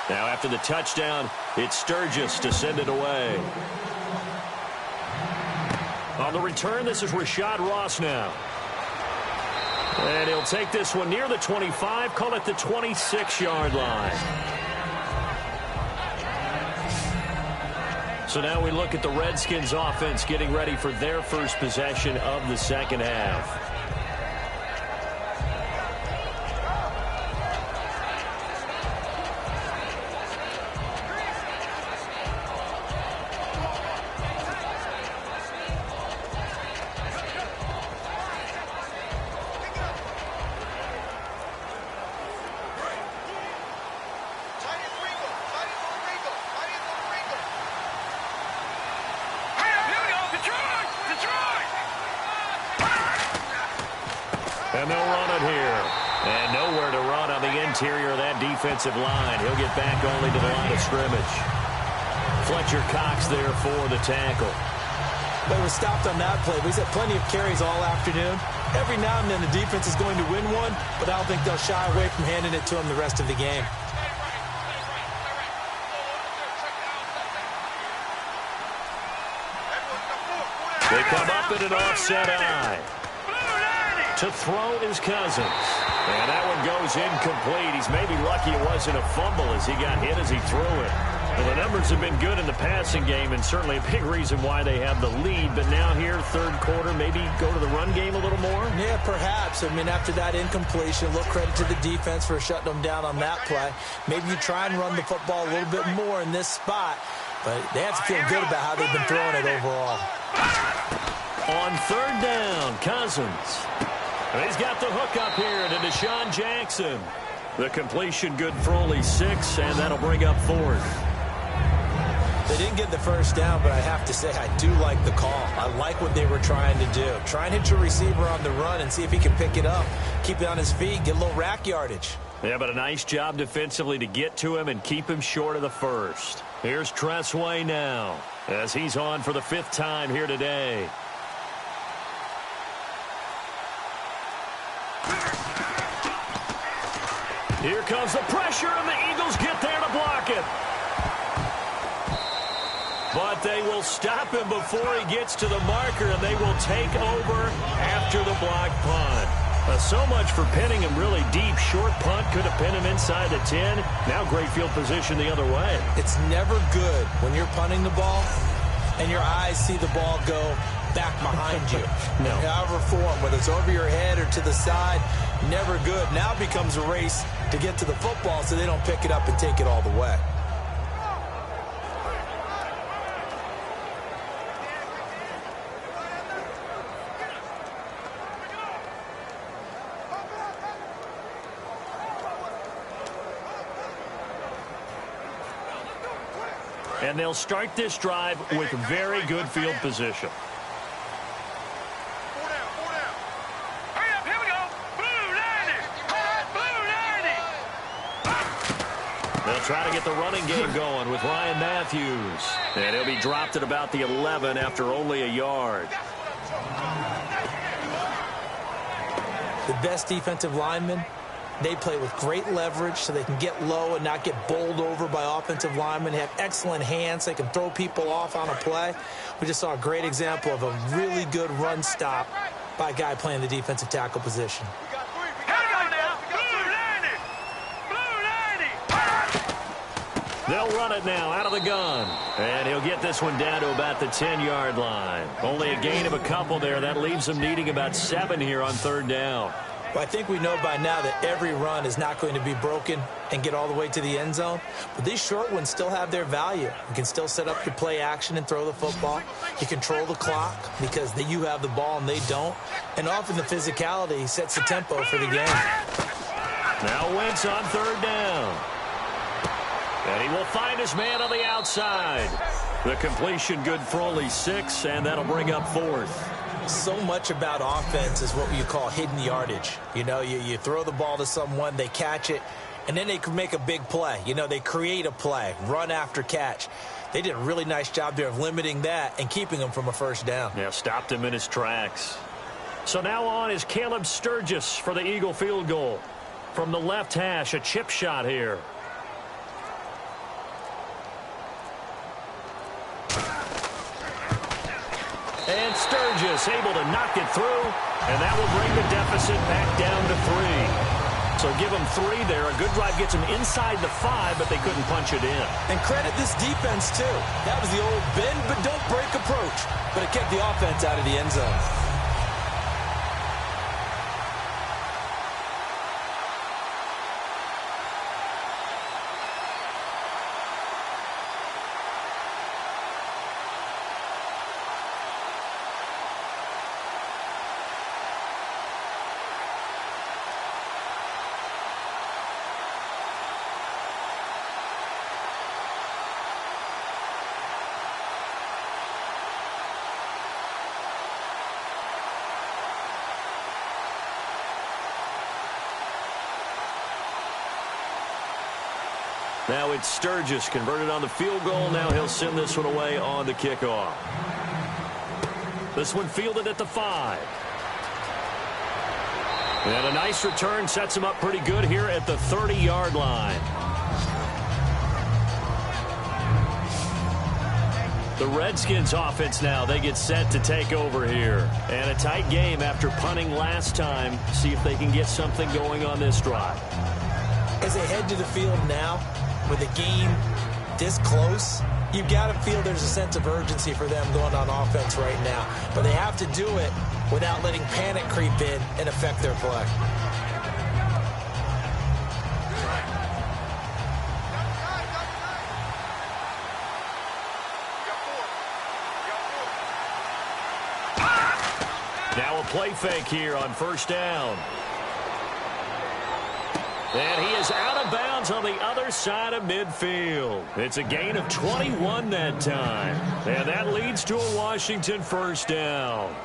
Now after the touchdown, it's Sturgis to send it away. On the return, this is Rashad Ross now. And he'll take this one near the 25, call it the 26-yard line. So now we look at the Redskins offense getting ready for their first possession of the second half. And they'll run it here. And nowhere to run on the interior of that defensive line. He'll get back only to the line of scrimmage. Fletcher Cox there for the tackle. They were stopped on that play. He's had plenty of carries all afternoon. Every now and then the defense is going to win one, but I don't think they'll shy away from handing it to him the rest of the game. They come up in an offset eye. To throw is Cousins. And that one goes incomplete. He's maybe lucky it wasn't a fumble as he got hit as he threw it. Well, the numbers have been good in the passing game and certainly a big reason why they have the lead. But now here, third quarter, maybe go to the run game a little more? Yeah, perhaps. I mean, after that incompletion, a little credit to the defense for shutting them down on that play. Maybe you try and run the football a little bit more in this spot. But they have to feel good about how they've been throwing it overall. On third down, Cousins. And he's got the hook up here to Deshaun Jackson. The completion good for only 6, and that'll bring up 4th. They didn't get the first down, but I have to say I do like the call. I like what they were trying to do. Try and hit your receiver on the run and see if he can pick it up. Keep it on his feet, get a little rack yardage. Yeah, but a nice job defensively to get to him and keep him short of the first. Here's Tressway now as he's on for the 5th time here today. Here comes the pressure, and the Eagles get there to block it. But they will stop him before he gets to the marker, and they will take over after the block punt. So much for pinning him really deep. Short punt could have pinned him inside the 10. Now great field position the other way. It's never good when you're punting the ball and your eyes see the ball go back behind you. No. However form, whether it's over your head or to the side, never good. Now it becomes a race to get to the football so they don't pick it up and take it all the way. And they'll start this drive with very good field position. Hurry up, here we go. Blue 90. Blue 90. They'll try to get the running game going with Ryan Matthews. And he'll be dropped at about the 11 after only a yard. The best defensive linemen, they play with great leverage so they can get low and not get bowled over by offensive linemen. They have excellent hands. They can throw people off on a play. We just saw a great example of a really good run stop by a guy playing the defensive tackle position. Here we go now. Blue 90. Blue 90. They'll run it now out of the gun. And he'll get this one down to about the 10-yard line. Only a gain of a couple there. That leaves them needing about 7 here on third down. Well, I think we know by now that every run is not going to be broken and get all the way to the end zone. But these short ones still have their value. You can still set up your play action and throw the football. You control the clock because you have the ball and they don't. And often the physicality sets the tempo for the game. Now Wentz on third down. And he will find his man on the outside. The completion good for only 6, and that'll bring up 4th. So much about offense is what you call hidden yardage. You know, you throw the ball to someone, they catch it, and then they can make a big play. You know, they create a play, run after catch. They did a really nice job there of limiting that and keeping him from a first down. Yeah, stopped him in his tracks. So now on is Caleb Sturgis for the Eagle field goal. From the left hash, a chip shot here. And Sturgis able to knock it through, and that will bring the deficit back down to 3. So give them 3 there. A good drive gets them inside the 5, but they couldn't punch it in. And credit this defense, too. That was the old bend but don't break approach, but it kept the offense out of the end zone. Now it's Sturgis converted on the field goal. Now he'll send this one away on the kickoff. This one fielded at the 5. And a nice return sets him up pretty good here at the 30-yard line. The Redskins offense now, they get set to take over here. And a tight game after punting last time. See if they can get something going on this drive. As they head to the field now, with a game this close, you've got to feel there's a sense of urgency for them going on offense right now. But they have to do it without letting panic creep in and affect their play. Now a play fake here on first down. And he is out of bounds on the other side of midfield. It's a gain of 21 that time. And that leads to a Washington first down.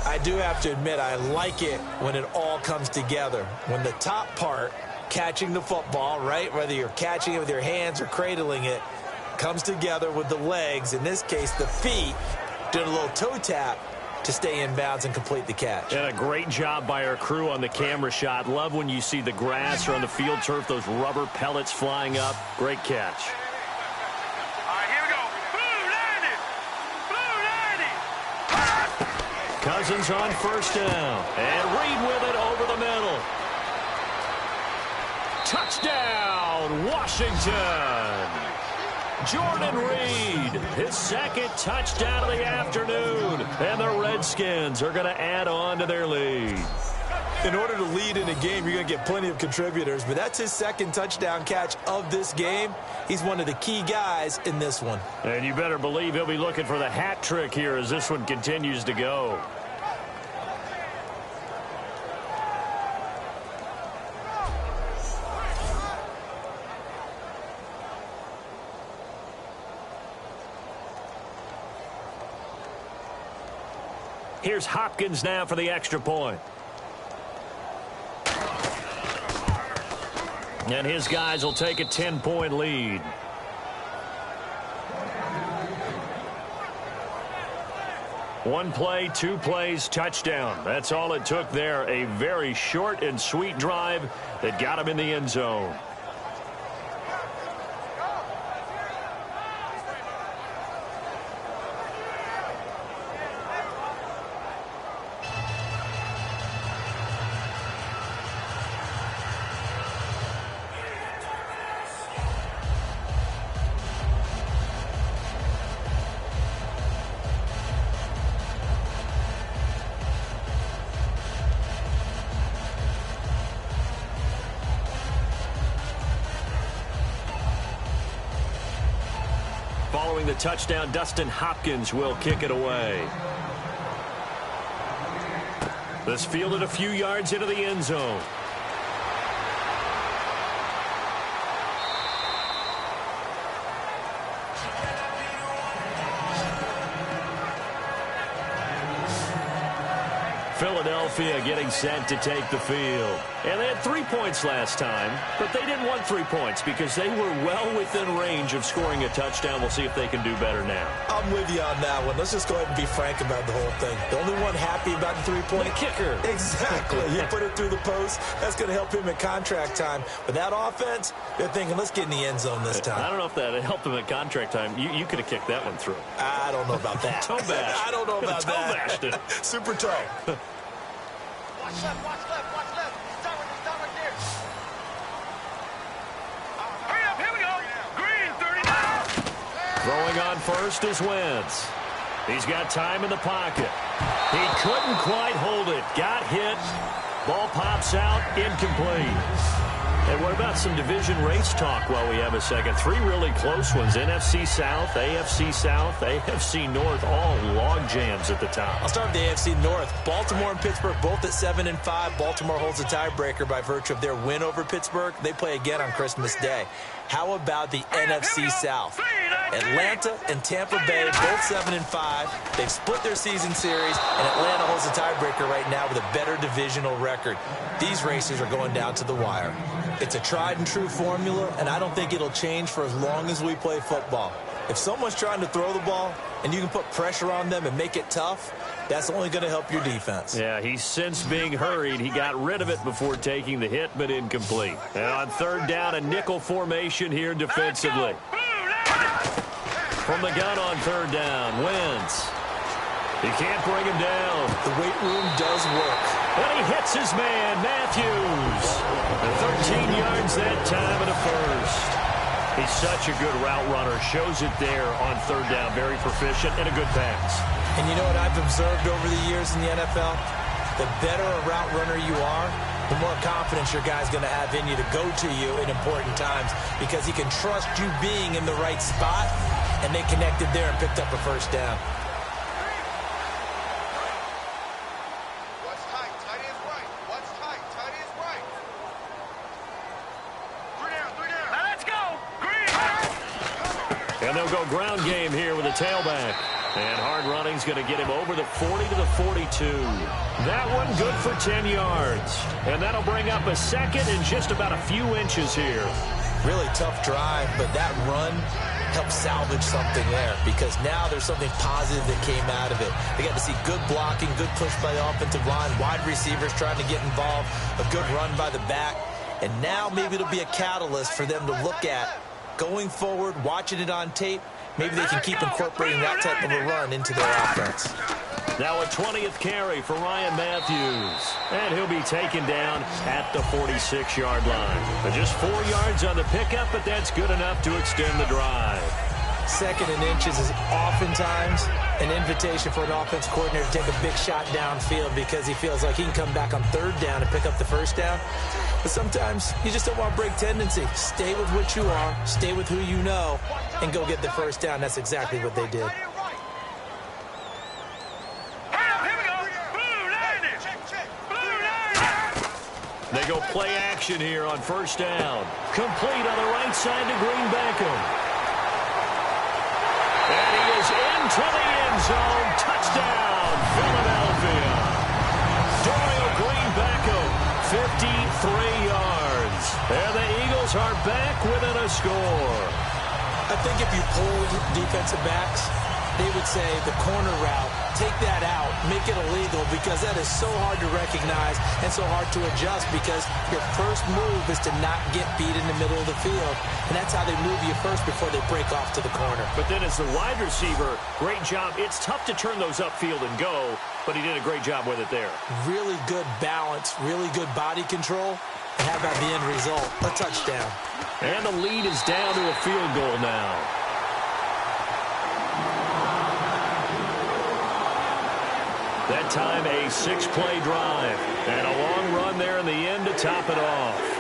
I do have to admit, I like it when it all comes together. When the top part, catching the football, right, whether you're catching it with your hands or cradling it, comes together with the legs, in this case the feet, did a little toe tap, to stay in bounds and complete the catch. And a great job by our crew on the camera shot. Love when you see the grass or on the field turf, those rubber pellets flying up. Great catch. All right, here we go. Blue 90. Blue 90. Cousins on first down. And Reed with it over the middle. Touchdown, Washington. Jordan Reed, his second touchdown of the afternoon. And the Redskins are going to add on to their lead. In order to lead in a game, you're going to get plenty of contributors, but that's his second touchdown catch of this game. He's one of the key guys in this one. And you better believe he'll be looking for the hat trick here as this one continues to go. Here's Hopkins now for the extra point. And his guys will take a 10-point lead. One play, 2 plays, touchdown. That's all it took there. A very short and sweet drive that got him in the end zone. Following the touchdown, Dustin Hopkins will kick it away. This fielded a few yards into the end zone. Philadelphia getting set to take the field. And they had 3 points last time, but they didn't want 3 points because they were well within range of scoring a touchdown. We'll see if they can do better now. I'm with you on that one. Let's just go ahead and be frank about the whole thing. The only one happy about the 3-point The kicker. Exactly. You put it through the post. That's going to help him at contract time. But that offense, they're thinking, let's get in the end zone this time. I don't know if that helped him at contract time. You could have kicked that one through. I don't know about that. Toe bash. I don't know about toe that. bashed it. Super toe. Watch left, watch left, watch left. Stop right there. Hurry up, here we go. Green, 39. Throwing on first is Wentz. He's got time in the pocket. He couldn't quite hold it. Got hit. Ball pops out. Incomplete. And what about some division race talk while we have a second? 3 really close ones. NFC South, AFC North, all log jams at the top. I'll start with the AFC North. Baltimore and Pittsburgh both at 7-5. Baltimore holds a tiebreaker by virtue of their win over Pittsburgh. They play again on Christmas Day. How about the NFC South? Atlanta and Tampa Bay, both 7-5. They've split their season series, and Atlanta holds a tiebreaker right now with a better divisional record. These races are going down to the wire. It's a tried-and-true formula, and I don't think it'll change for as long as we play football. If someone's trying to throw the ball and you can put pressure on them and make it tough, that's only going to help your defense. Yeah, he's since being hurried. He got rid of it before taking the hit, but incomplete. And on third down, a nickel formation here defensively. From the gun on third down, Wentz. He can't bring him down. The weight room does work. And he hits his man, Matthews. And 13 yards that time and a first. He's such a good route runner. Shows it there on third down. Very proficient and a good pass. And you know what I've observed over the years in the NFL? The better a route runner you are, the more confidence your guy's going to have in you to go to you in important times because he can trust you being in the right spot, and they connected there and picked up a first down. What's tight? Tight is right. What's tight? Tight is right. 3 down, 3 down. Now let's go. Green. And they'll go ground game here with a tailback. And hard running's going to get him over the 40 to the 42. That one good for 10 yards. And that'll bring up a second and just about a few inches here. Really tough drive, but that run help salvage something there, because now there's something positive that came out of it. They got to see good blocking, good push by the offensive line, wide receivers trying to get involved, a good run by the back. And now maybe it'll be a catalyst for them to look at going forward, watching it on tape. Maybe they can keep incorporating that type of a run into their offense. Now a 20th carry for Ryan Matthews. And he'll be taken down at the 46-yard line. But just 4 yards on the pickup, but that's good enough to extend the drive. 2nd and inches is oftentimes an invitation for an offense coordinator to take a big shot downfield because he feels like he can come back on 3rd down and pick up the 1st down. But sometimes you just don't want to break tendency. Stay with what you are, stay with who you know, and go get the 1st down. That's exactly what they did. They go play action here on 1st down. Complete on the right side to Green-Beckham. And he is into the end zone. Touchdown, Philadelphia. Dorial Green-Beckham, 53 yards. And the Eagles are back within a score. I think if you pulled defensive backs, they would say the corner route, take that out, make it illegal, because that is so hard to recognize and so hard to adjust, because your first move is to not get beat in the middle of the field, and that's how they move you first before they break off to the corner. But then as the wide receiver, great job. It's tough to turn those upfield and go, but he did a great job with it there. Really good balance, really good body control, and how about the end result? A touchdown. And the lead is down to a field goal now. That time a 6-play drive. And a long run there in the end to top it off.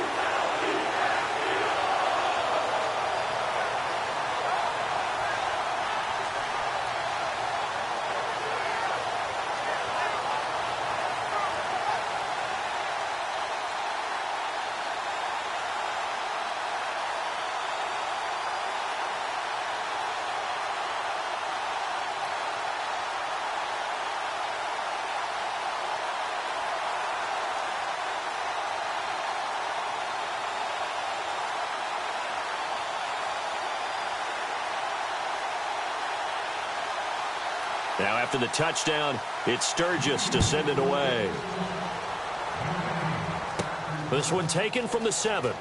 Now after the touchdown, it's Sturgis to send it away. This one taken from the 7.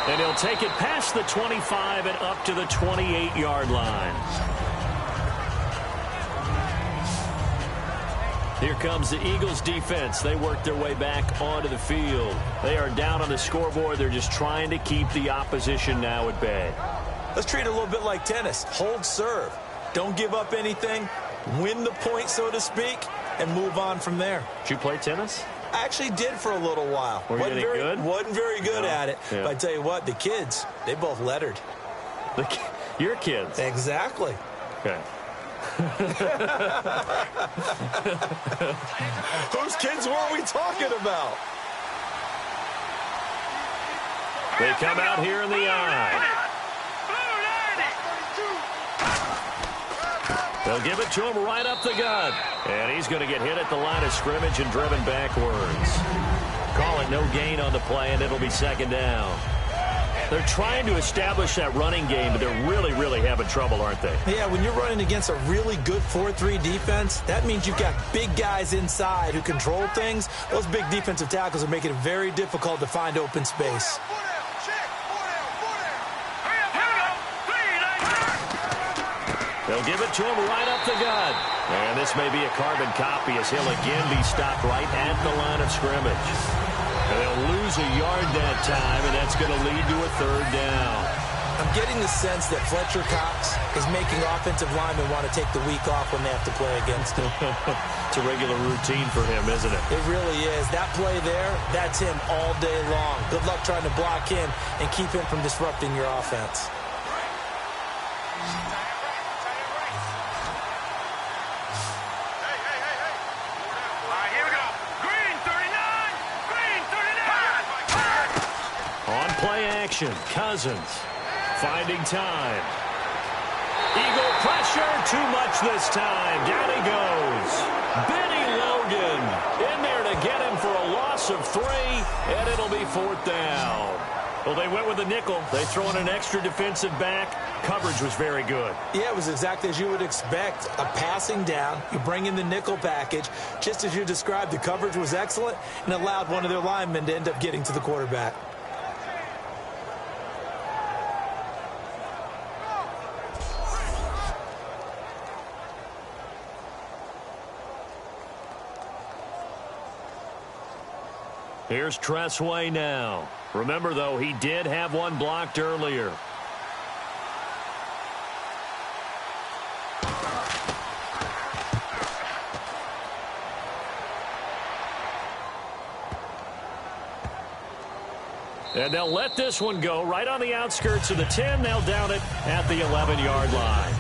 And he'll take it past the 25 and up to the 28-yard line. Here comes the Eagles defense. They work their way back onto the field. They are down on the scoreboard. They're just trying to keep the opposition now at bay. Let's treat it a little bit like tennis. Hold serve. Don't give up anything. Win the point, so to speak, and move on from there. Did you play tennis? I actually did for a little while. Wasn't very good at it. Yeah. But I tell you what, the kids, they both lettered. Your kids? Exactly. Okay. Whose kids were we talking about? They come out here in the eye. They'll give it to him right up the gut. And he's going to get hit at the line of scrimmage and driven backwards. Call it no gain on the play, and it'll be 2nd down. They're trying to establish that running game, but they're really, really having trouble, aren't they? Yeah, when you're running against a really good 4-3 defense, that means you've got big guys inside who control things. Those big defensive tackles are making it very difficult to find open space. They'll give it to him right up the gut. And this may be a carbon copy as he'll again be stopped right at the line of scrimmage. And they'll lose a yard that time, and that's going to lead to a 3rd down. I'm getting the sense that Fletcher Cox is making offensive linemen want to take the week off when they have to play against him. It's a regular routine for him, isn't it? It really is. That play there, that's him all day long. Good luck trying to block him and keep him from disrupting your offense. Cousins finding time. Eagle pressure, too much this time. Down he goes. Benny Logan in there to get him for a loss of 3, and it'll be 4th down. Well, they went with a nickel. They throw in an extra defensive back. Coverage was very good. Yeah, it was exactly as you would expect. A passing down. You bring in the nickel package. Just as you described, the coverage was excellent and allowed one of their linemen to end up getting to the quarterback. Here's Tressway now. Remember, though, he did have one blocked earlier. And they'll let this one go right on the outskirts of the 10. They'll down it at the 11-yard line.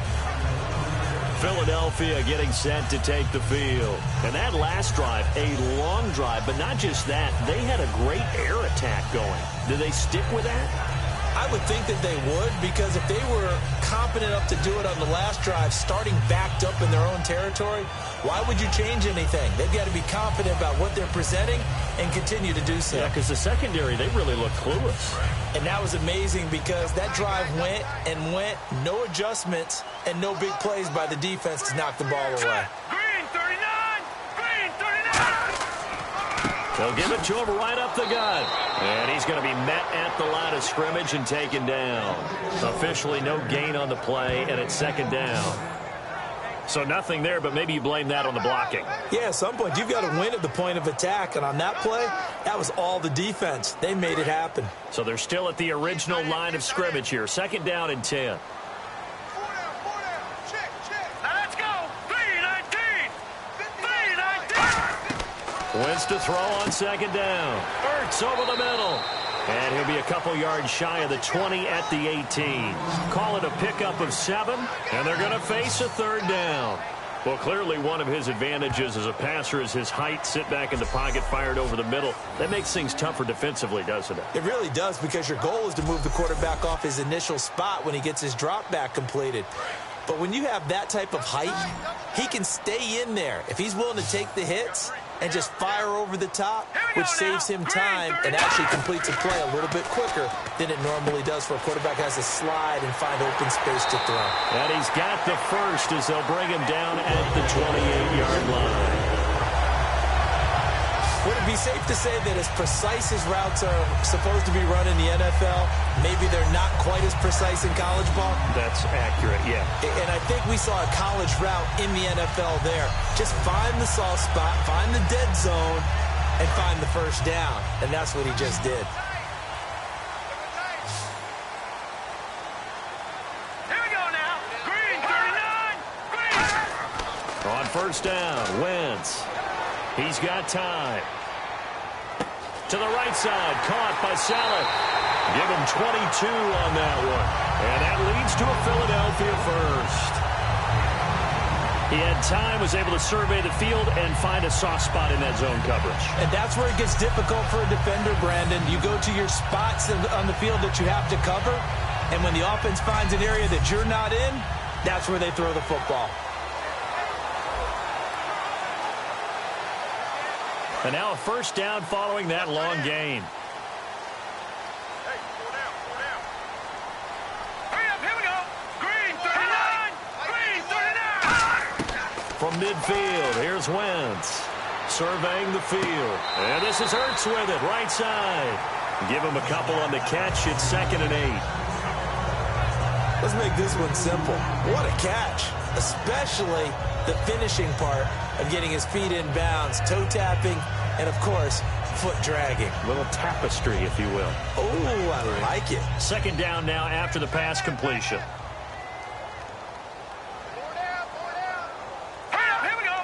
Philadelphia getting set to take the field. And that last drive, a long drive, but not just that. They had a great air attack going. Do they stick with that? I would think that they would, because if they were competent enough to do it on the last drive, starting backed up in their own territory, why would you change anything? They've got to be confident about what they're presenting and continue to do so. Yeah, because the secondary, they really looked clueless. And that was amazing because that drive went and went, no adjustments and no big plays by the defense to knock the ball away. Green 39! Green 39! They'll give it to him right up the gut. And he's going to be met at the line of scrimmage and taken down. Officially no gain on the play, and it's second down. So nothing there, but maybe you blame that on the blocking. Yeah, at some point you've got to win at the point of attack, and on that play, that was all the defense. They made it happen. So they're still at the original line of scrimmage here. Second down and 10. Check, check. Now let's go. 3-19. 3-19. Wins to throw on second down. Ertz over the middle. And he'll be a couple yards shy of the 20 at the 18. Call it a pickup of 7, and they're going to face a third down. Well, clearly one of his advantages as a passer is his height. Sit back in the pocket, fired over the middle. That makes things tougher defensively, doesn't it? It really does, because your goal is to move the quarterback off his initial spot when he gets his drop back completed. But when you have that type of height, he can stay in there. If he's willing to take the hits and just fire over the top, which saves him time and actually completes a play a little bit quicker than it normally does for a quarterback has to slide and find open space to throw. And he's got the first as they'll bring him down at the 28-yard line. Would it be safe to say that as precise as routes are supposed to be run in the NFL, maybe they're not quite as precise in college ball? That's accurate, yeah. And I think we saw a college route in the NFL there. Just find the soft spot, find the dead zone, and find the first down. And that's what he just did. Here we go now. Green 39. Green. On first down, Wentz. He's got time. To the right side, caught by Saleh. Give him 22 on that one. And that leads to a Philadelphia first. He had time, was able to survey the field and find a soft spot in that zone coverage. And that's where it gets difficult for a defender, Brandon. You go to your spots on the field that you have to cover, and when the offense finds an area that you're not in, that's where they throw the football. And now a first down following that long gain. Hey, pull down, pull down. Hurry up, here we go. Green 39. Green 39. From midfield, here's Wentz. Surveying the field. And this is Ertz with it, right side. Give him a couple on the catch. It's 2nd and 8. Let's make this one simple. What a catch, especially the finishing part of getting his feet in bounds, toe tapping, and, of course, foot dragging. A little tapestry, if you will. Oh, I like it. Second down now after the pass completion. Hurry up, here we go.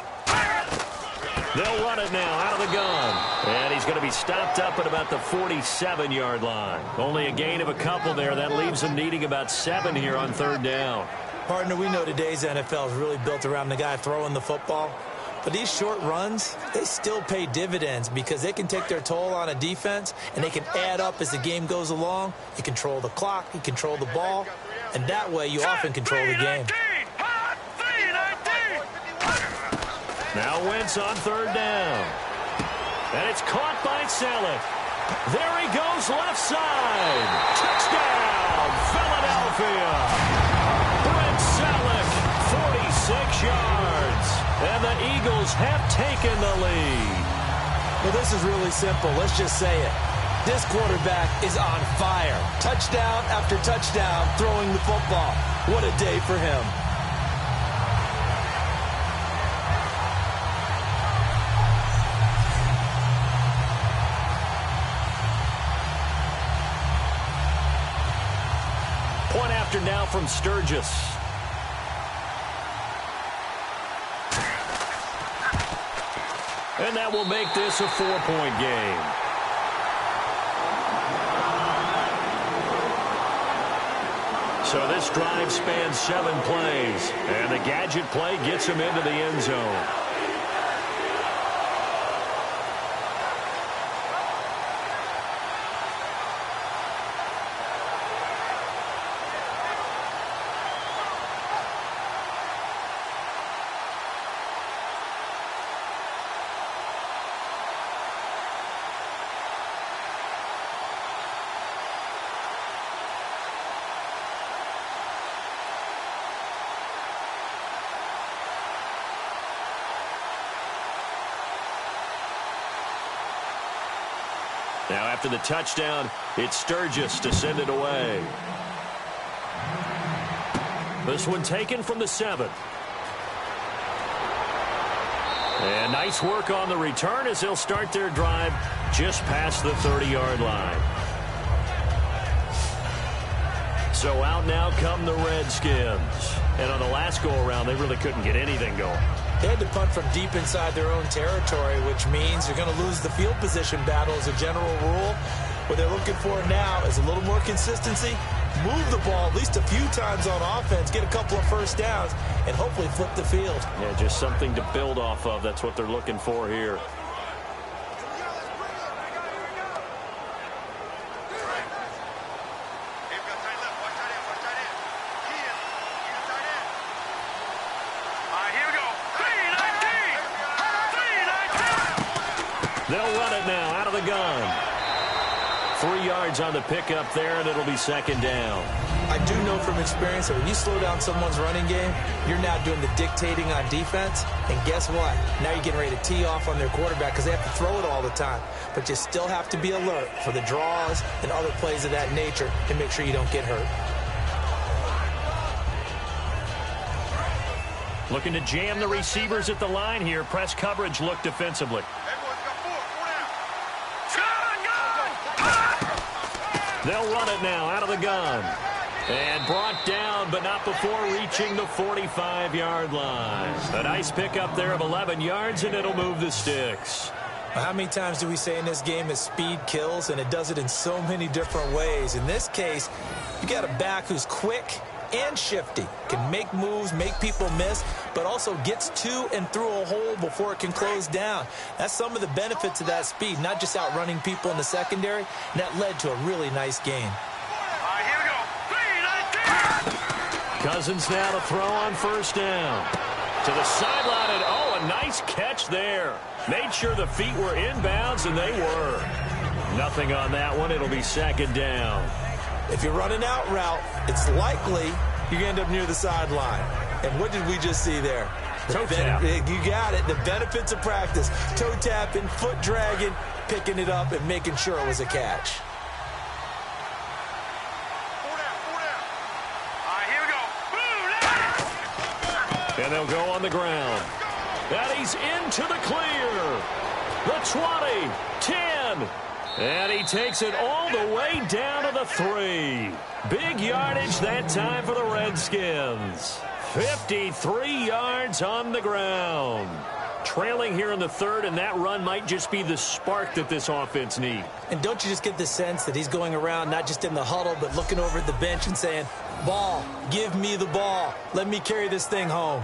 They'll run it now out of the gun. And he's going to be stopped up at about the 47-yard line. Only a gain of a couple there. That leaves him needing about 7 here on third down. Partner, we know today's NFL is really built around the guy throwing the football. But these short runs, they still pay dividends because they can take their toll on a defense, and they can add up as the game goes along. You control the clock, you control the ball, and that way you often control the game. Now Wentz on third down. And it's caught by Saleh. There he goes left side. Touchdown, Philadelphia. Brent Selleck, 46 yards. And the Eagles have taken the lead. Well, this is really simple. Let's just say it. This quarterback is on fire. Touchdown after touchdown throwing the football. What a day for him. Point after now from Sturgis. And that will make this a 4-point game. So this drive spans 7 plays. And the gadget play gets him into the end zone. Now after the touchdown, it's Sturgis to send it away. This one taken from the 7. And nice work on the return as they'll start their drive just past the 30-yard line. So out now come the Redskins. And on the last go-around, they really couldn't get anything going. They had to punt from deep inside their own territory, which means they're going to lose the field position battle as a general rule. What they're looking for now is a little more consistency, move the ball at least a few times on offense, get a couple of first downs, and hopefully flip the field. Yeah, just something to build off of. That's what they're looking for here. They'll run it now out of the gun. 3 yards on the pickup there, and it'll be second down. I do know from experience that when you slow down someone's running game, you're now doing the dictating on defense. And guess what? Now you're getting ready to tee off on their quarterback because they have to throw it all the time. But you still have to be alert for the draws and other plays of that nature to make sure you don't get hurt. Looking to jam the receivers at the line here. Press coverage look defensively. They'll run it now out of the gun. And brought down, but not before reaching the 45-yard line. A nice pickup there of 11 yards, and it'll move the sticks. How many times do we say in this game that speed kills, and it does it in so many different ways? In this case, you got a back who's quick and shifty, can make moves, make people miss, but also gets to and through a hole before it can close down. That's some of the benefits of that speed, not just outrunning people in the secondary, and that led to a really nice game. Here we go. Cousins now to throw on first down. To the sideline, and oh, a nice catch there. Made sure the feet were inbounds, and they were. Nothing on that one. It'll be second down. If you're running out route, it's likely you're going to end up near the sideline. And what did we just see there? Toe tap. You got it. The benefits of practice. Toe tapping, foot dragging, picking it up, and making sure it was a catch. And they'll go on the ground. And he's into the clear. The 20, 10. And he takes it all the way down to the 3. Big yardage that time for the Redskins. 53 yards on the ground. Trailing here in the 3rd, and that run might just be the spark that this offense needs. And don't you just get the sense that he's going around not just in the huddle, but looking over at the bench and saying, ball, give me the ball. Let me carry this thing home.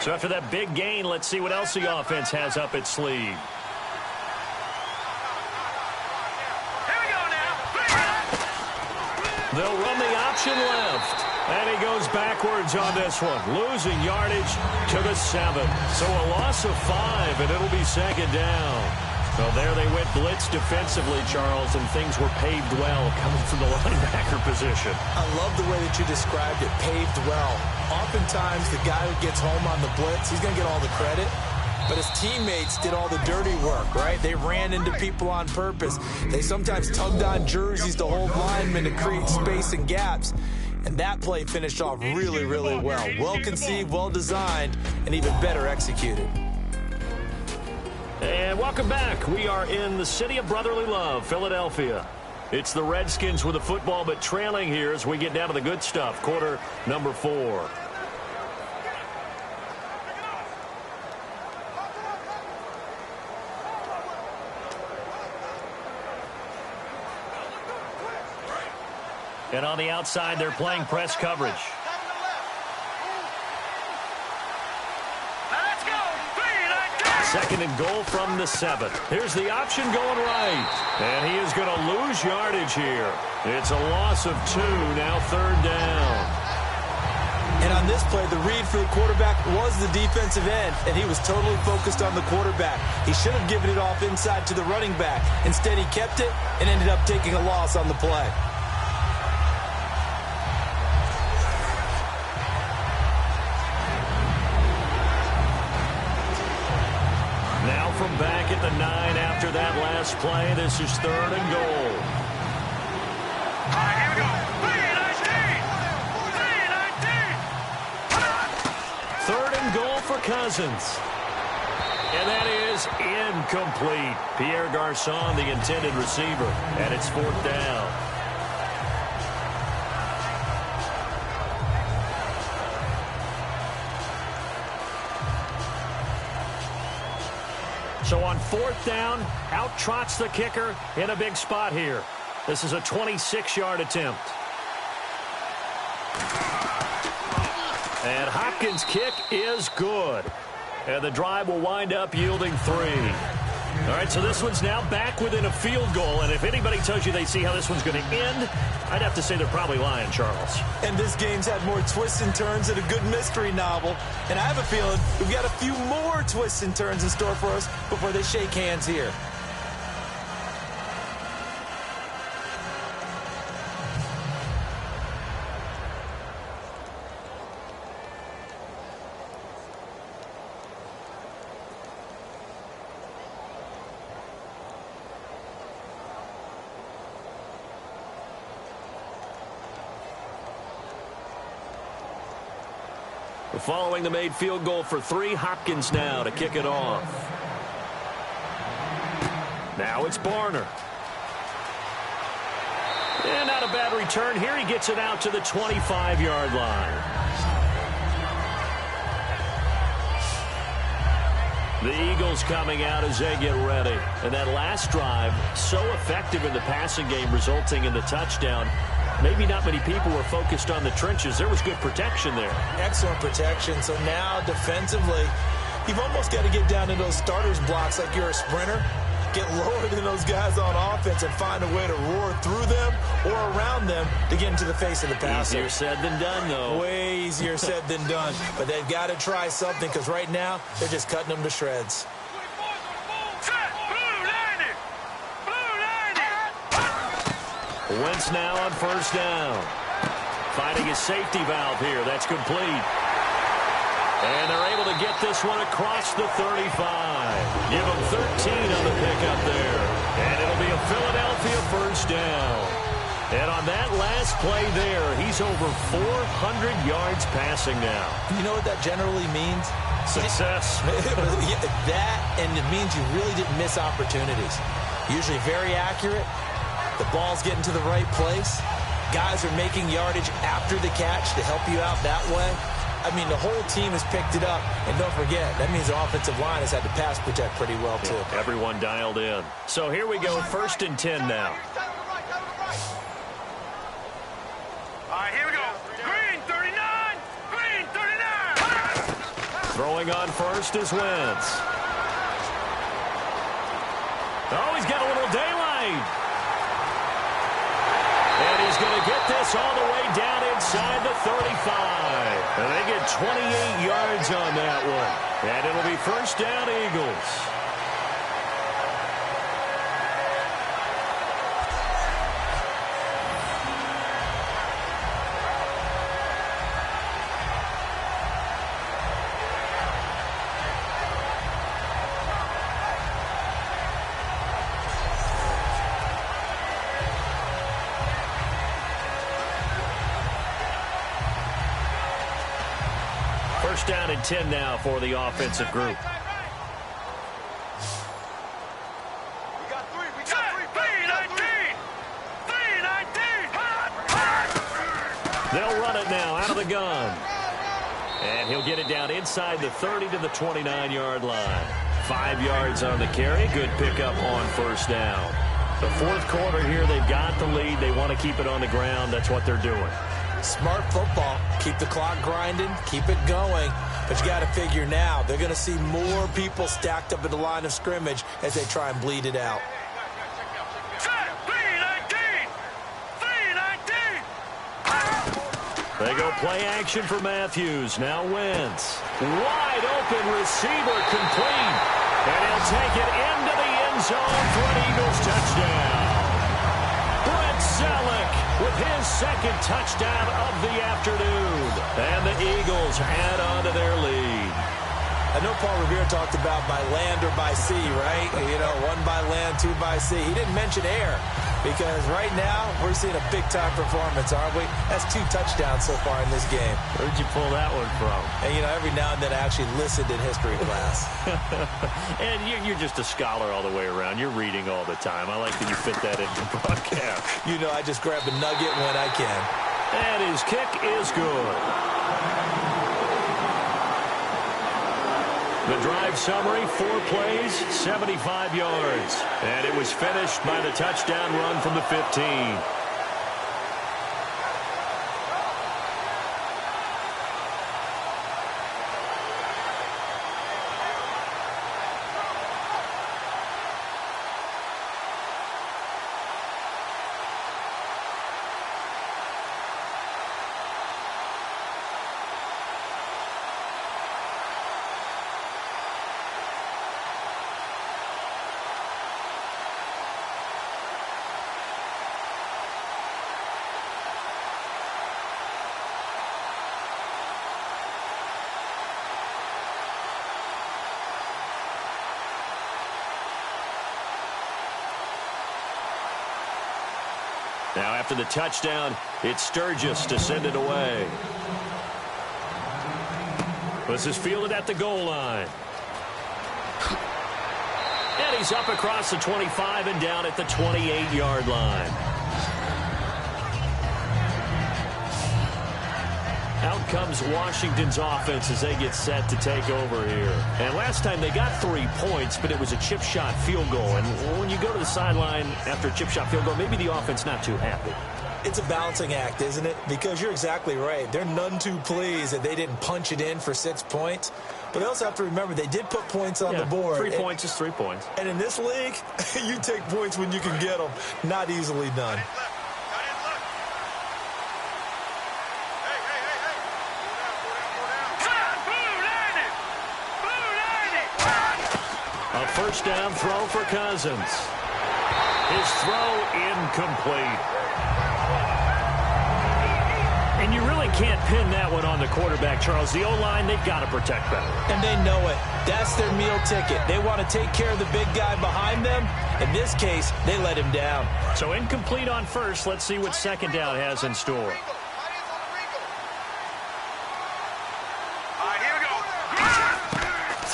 So after that big gain, let's see what else the offense has up its sleeve. Here we go now. They'll run the option left. And he goes backwards on this one, losing yardage to the 7. So a loss of 5, and it'll be second down. Well, there they went blitz defensively, Charles, and things were paved well coming from the linebacker position. I love the way that you described it, paved well. Oftentimes, the guy who gets home on the blitz, he's going to get all the credit. But his teammates did all the dirty work, right? They ran into people on purpose. They sometimes tugged on jerseys to hold linemen to create space and gaps. And that play finished off really, really well. Well conceived, well designed, and even better executed. And welcome back. We are in the city of brotherly love, Philadelphia. It's the Redskins with the football, but trailing here as we get down to the good stuff. Quarter number 4. And on the outside, they're playing press coverage. Let's go. 3-19. Second and goal from the 7. Here's the option going right. And he is going to lose yardage here. It's a loss of 2, now third down. And on this play, the read for the quarterback was the defensive end, and he was totally focused on the quarterback. He should have given it off inside to the running back. Instead, he kept it and ended up taking a loss on the play. Now from back at the 9 after that last play, this is third and goal. All right, here we go. 3-19. 3-19. Third and goal for Cousins. And that is incomplete. Pierre Garçon, the intended receiver, and it's fourth down. So on fourth down, out trots the kicker in a big spot here. This is a 26-yard attempt. And Hopkins' kick is good. And the drive will wind up yielding 3. All right, so this one's now back within a field goal. And if anybody tells you they see how this one's going to end, I'd have to say they're probably lying, Charles. And this game's had more twists and turns than a good mystery novel. And I have a feeling we've got a few more twists and turns in store for us before they shake hands here. Following the made field goal for 3, Hopkins now to kick it off. Now it's Barner. And not a bad return here. He gets it out to the 25-yard line. The Eagles coming out as they get ready. And that last drive, so effective in the passing game, resulting in the touchdown. Maybe not many people were focused on the trenches. There was good protection there. Excellent protection. So now defensively, you've almost got to get down to those starters blocks like you're a sprinter. Get lower than those guys on offense and find a way to roar through them or around them to get into the face of the passer. Easier said than done, though. Way easier said than done. But they've got to try something because right now they're just cutting them to shreds. Wentz now on first down. Finding his safety valve here. That's complete. And they're able to get this one across the 35. Give him 13 on the pickup there. And it'll be a Philadelphia first down. And on that last play there, he's over 400 yards passing now. You know what that generally means? Success. That, and it means you really didn't miss opportunities. Usually very accurate. The ball's getting to the right place. Guys are making yardage after the catch to help you out that way. I mean, the whole team has picked it up. And don't forget, that means the offensive line has had to pass protect pretty well, too. Yeah, everyone dialed in. So here we go, first and 10 now. All right, here we go. Green 39. Green 39. Throwing on first is Wentz. Oh, he's got a little daylight. And he's going to get this all the way down inside the 35. And they get 28 yards on that one. And it'll be first down, Eagles. First down and 10 now for the offensive group. They'll run it now out of the gun. And he'll get it down inside the 30 to the 29-yard line. 5 yards on the carry. Good pickup on first down. The fourth quarter here, they've got the lead. They want to keep it on the ground. That's what they're doing. Smart football. Keep the clock grinding. Keep it going. But you got to figure now, they're going to see more people stacked up at the line of scrimmage as they try and bleed it out. They go play action for Matthews. Now Wentz. Wide open receiver complete. And he'll take it into the end zone for an Eagles touchdown. Brent Selleck with his second touchdown of the afternoon. And the Eagles add on to their lead. I know Paul Revere talked about by land or by sea, right? You know, 1 by land, 2 by sea. He didn't mention air because right now we're seeing a big-time performance, aren't we? That's 2 touchdowns so far in this game. Where'd you pull that one from? And, you know, every now and then I actually listened in history class. And you're just a scholar all the way around. You're reading all the time. I like that you fit that into the broadcast. You know, I just grab a nugget when I can. And his kick is good. The drive summary, 4 plays, 75 yards. And it was finished by the touchdown run from the 15. Now after the touchdown, it's Sturgis to send it away. This is fielded at the goal line. And he's up across the 25 and down at the 28-yard line. Out comes Washington's offense as they get set to take over here. And last time they got 3 points, but it was a chip shot field goal. And when you go to the sideline after a chip shot field goal, maybe the offense not too happy. It's a balancing act, isn't it? Because you're exactly right. They're none too pleased that they didn't punch it in for 6 points. But they also have to remember they did put points on the board. 3 points is 3 points. And in this league, you take points when you can get them. Not easily done. A first down throw for Cousins. His throw incomplete. And you really can't pin that one on the quarterback, Charles. The O-line, they've got to protect better. And they know it. That's their meal ticket. They want to take care of the big guy behind them. In this case, they let him down. So incomplete on first. Let's see what second down has in store.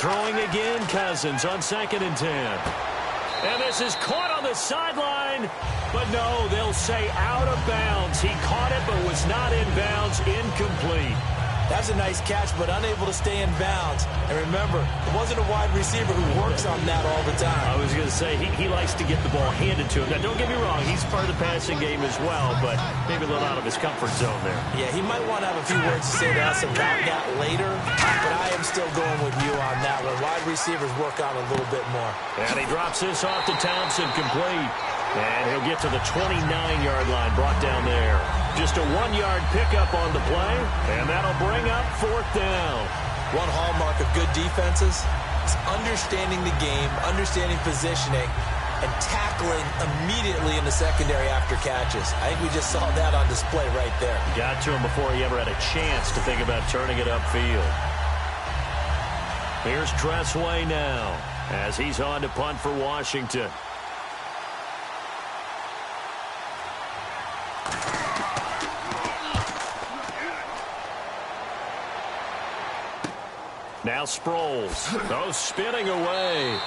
Throwing again, Cousins on 2nd and 10. And this is caught on the sideline. But no, they'll say out of bounds. He caught it but was not in bounds. Incomplete. That's a nice catch, but unable to stay in bounds. And remember, it wasn't a wide receiver who works on that all the time. I was going to say, he likes to get the ball handed to him. Now, don't get me wrong, he's part of the passing game as well, but maybe a little out of his comfort zone there. Yeah, he might want to have a few words to say to us about that later, but I am still going with you on that one. Wide receivers work out a little bit more. And he drops this off to Thompson, complete. And he'll get to the 29-yard line, brought down there. Just a 1-yard pickup on the play, and that'll bring up 4th down. One hallmark of good defenses is understanding the game, understanding positioning, and tackling immediately in the secondary after catches. I think we just saw that on display right there. Got to him before he ever had a chance to think about turning it upfield. Here's Tressway now as he's on to punt for Washington. Now Sproles. Oh, spinning away.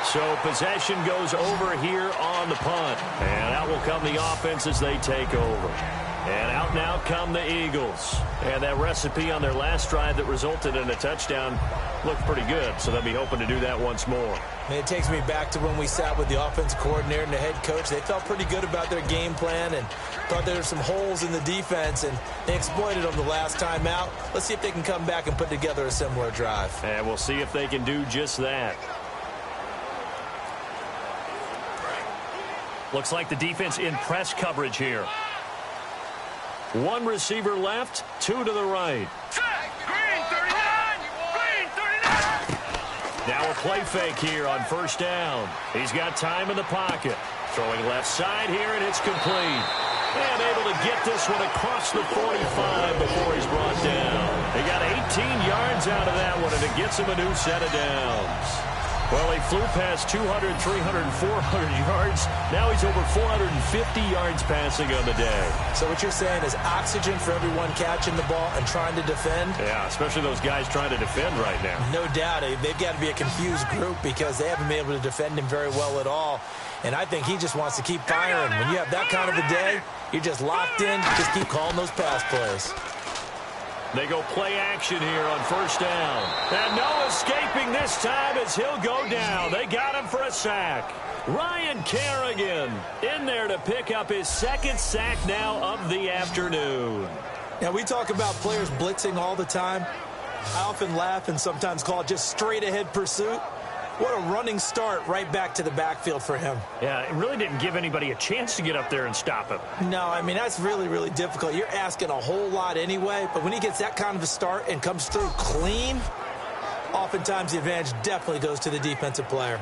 So possession goes over here on the punt. And out will come the offense as they take over. And out now come the Eagles. And that recipe on their last drive that resulted in a touchdown looked pretty good. So they'll be hoping to do that once more. And it takes me back to when we sat with the offensive coordinator and the head coach. They felt pretty good about their game plan and thought there were some holes in the defense, and they exploited them the last time out. Let's see if they can come back and put together a similar drive. And we'll see if they can do just that. Looks like the defense in press coverage here. One receiver left, 2 to the right. Green 39! Green 39! Now a play fake here on 1st down. He's got time in the pocket. Throwing left side here, and it's complete. And able to get this one across the 45 before he's brought down. He got 18 yards out of that one, and it gets him a new set of downs. Well, he flew past 200, 300, 400 yards. Now he's over 450 yards passing on the day. So what you're saying is oxygen for everyone catching the ball and trying to defend? Yeah, especially those guys trying to defend right now. No doubt. They've got to be a confused group because they haven't been able to defend him very well at all. And I think he just wants to keep firing. When you have that kind of a day, you're just locked in. Just keep calling those pass plays. They go play action here on 1st down. And no escaping this time as he'll go down. They got him for a sack. Ryan Kerrigan in there to pick up his 2nd sack now of the afternoon. Now, we talk about players blitzing all the time. I often laugh and sometimes call it just straight-ahead pursuit. What a running start right back to the backfield for him. Yeah, it really didn't give anybody a chance to get up there and stop him. No, I mean, that's really, really difficult. You're asking a whole lot anyway, but when he gets that kind of a start and comes through clean, oftentimes the advantage definitely goes to the defensive player.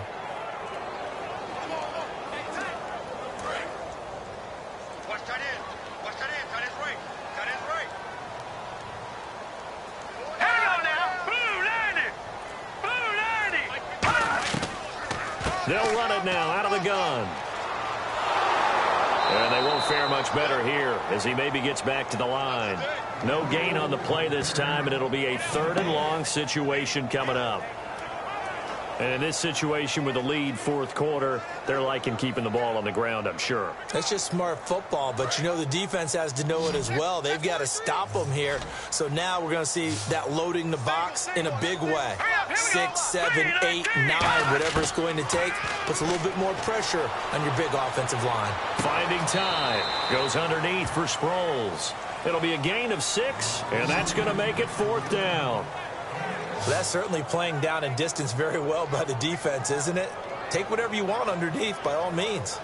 Watch that in. Watch that in. That is right. That is right. Here we go now. Blue 90. Blue 90. They'll run it now out of the gun. And they won't fare much better here as he maybe gets back to the line. No gain on the play this time, and it'll be a 3rd and long situation coming up. And in this situation with the lead 4th quarter, they're liking keeping the ball on the ground, I'm sure. That's just smart football, but you know the defense has to know it as well. They've got to stop them here. So now we're going to see that loading the box in a big way. 6, 7, 8, 9, whatever it's going to take, puts a little bit more pressure on your big offensive line. Finding time. Goes underneath for Sproles. It'll be a gain of 6, and that's going to make it 4th down. Well, that's certainly playing down in distance very well by the defense, isn't it? Take whatever you want underneath, by all means.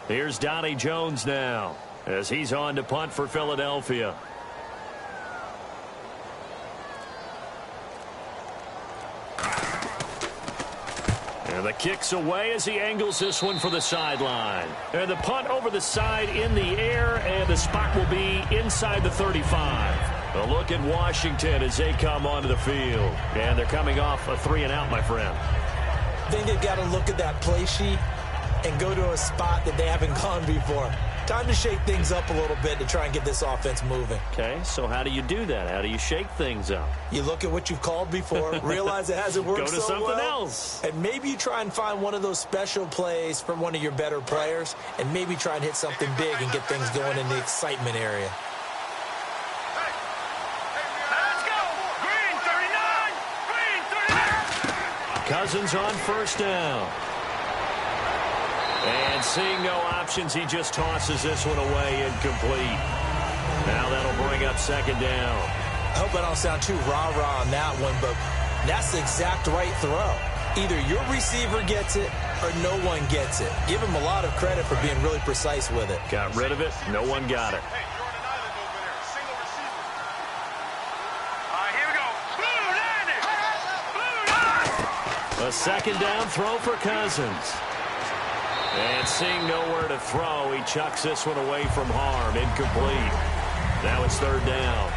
Here's Donnie Jones now as he's on to punt for Philadelphia. And the kick's away as he angles this one for the sideline. And the punt over the side in the air, and the spot will be inside the 35. A look at Washington as they come onto the field. And they're coming off a 3-and-out, my friend. I think they've got to look at that play sheet and go to a spot that they haven't gone before. Time to shake things up a little bit to try and get this offense moving. Okay, so how do you do that? How do you shake things up? You look at what you've called before, realize it hasn't worked so well. Go to something else. And maybe you try and find one of those special plays from one of your better players, and maybe try and hit something big and get things going in the excitement area. Let's go. Green 39. Green 39. Cousins on 1st down. And seeing no options, he just tosses this one away incomplete. Now that'll bring up 2nd down. I hope I don't sound too rah-rah on that one, but That's the exact right throw. Either your receiver gets it or no one gets it. Give him a lot of credit for being really precise with it. Got rid of it. No one got it. Hey, you're on an island over there. Single receiver. All right, here we go. Blue landing. Blue landing. A second down throw for Cousins. And seeing nowhere to throw, he chucks this one away from harm. Incomplete. Now it's third down.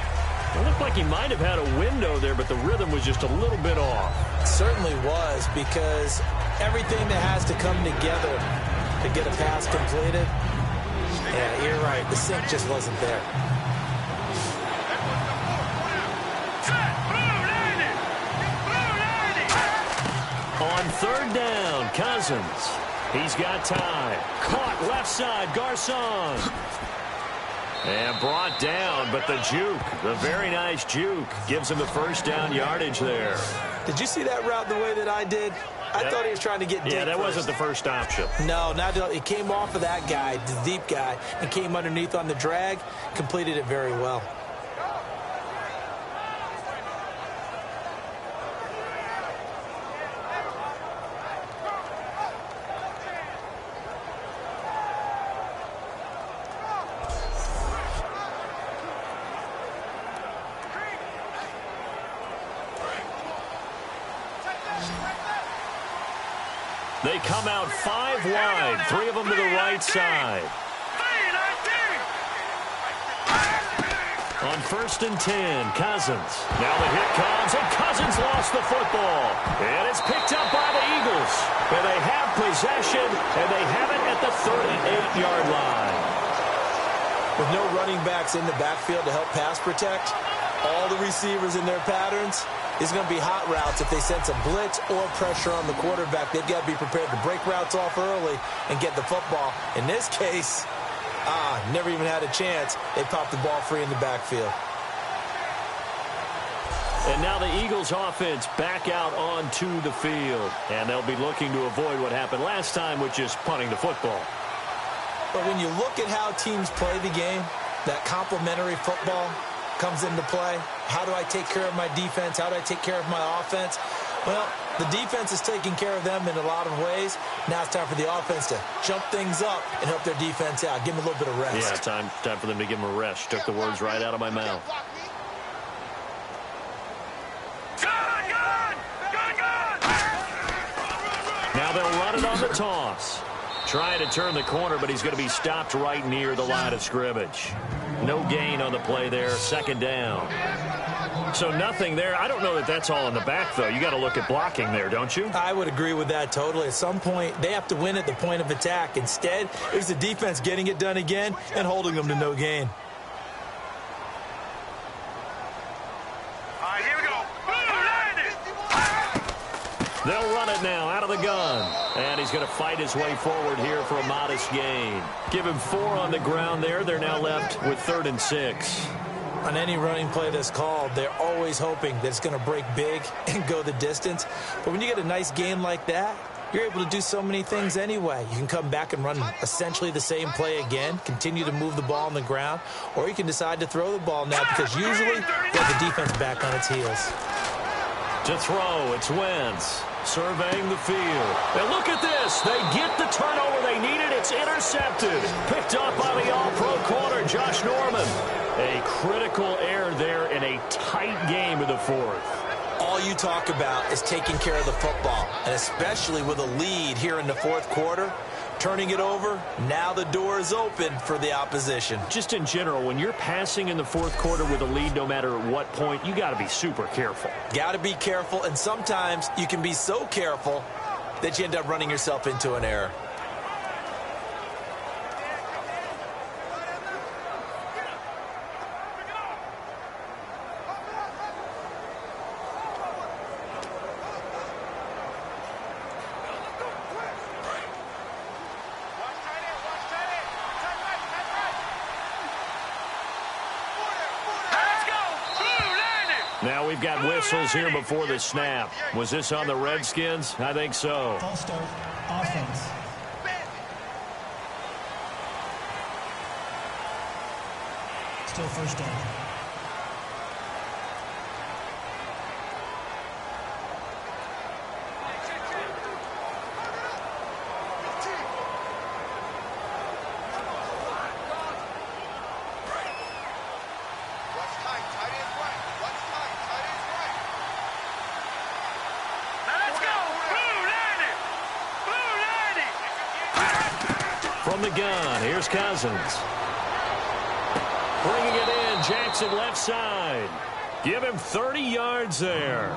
It looked like he might have had a window there, but the rhythm was just a little bit off. It certainly was, because everything that has to come together to get a pass completed, yeah, you're right. The sync just wasn't there. On third down, Cousins. He's got time. Caught left side, Garcon. And brought down, but the juke, the very nice juke, gives him the first down yardage there. Did you see that route the way that I did? I thought he was trying to get deep. Yeah, that first. wasn't the first option. No, not at all. It came off of that guy, the deep guy, and came underneath on the drag, completed it very well. They come out 5 wide, 3 of them to the right side. On first and 10, Cousins. Now the hit comes, and Cousins lost the football. And it's picked up by the Eagles. And they have possession, and they have it at the 38-yard line. With no running backs in the backfield to help pass protect, all the receivers in their patterns, it's going to be hot routes. If they sense a blitz or pressure on the quarterback, they've got to be prepared to break routes off early and get the football. In this case, never even had a chance. They popped the ball free in the backfield. And now the Eagles offense back out onto the field. And they'll be looking to avoid what happened last time, which is punting the football. But when you look at how teams play the game, that complementary football comes into play. How do I take care of my defense? How do I take care of my offense? Well, the defense is taking care of them in a lot of ways. Now it's time for the offense to jump things up and help their defense out. Give them a little bit of rest. Yeah, time for them to give them a rest. Took the words right out of my mouth. Now they'll run it on the toss. Trying to turn the corner, but he's going to be stopped right near the line of scrimmage. No gain on the play there, second down. So nothing there. I don't know that that's all in the back, though. You got to look at blocking there, don't you? I would agree with that totally. At some point, they have to win at the point of attack. Instead, it was the defense getting it done again and holding them to no gain. All right, here we go. They'll run it now out of the gun. And he's going to fight his way forward here for a modest gain. Give him 4 on the ground there. They're now left with 3rd and 6. On any running play that's called, they're always hoping that it's going to break big and go the distance. But when you get a nice game like that, you're able to do so many things anyway. You can come back and run essentially the same play again, continue to move the ball on the ground, or you can decide to throw the ball now because usually you have the defense back on its heels. To throw, it's Wentz. Surveying the field. And look at this. They get the turnover they needed. It's intercepted. Picked up by the all-pro corner, Josh Norman. A critical error there in a tight game in the 4th. All you talk about is taking care of the football, and especially with a lead here in the 4th quarter. Turning it over, now the door is open for the opposition. Just in general, when you're passing in the 4th quarter with a lead, no matter at what point, you got to be super careful. Got to be careful, and sometimes you can be so careful that you end up running yourself into an error. Now we've got whistles here before the snap. Was this on the Redskins? I think so. False start, offense. Still first down. the gun. Here's Cousins. Bringing it in. Jackson left side. Give him 30 yards there.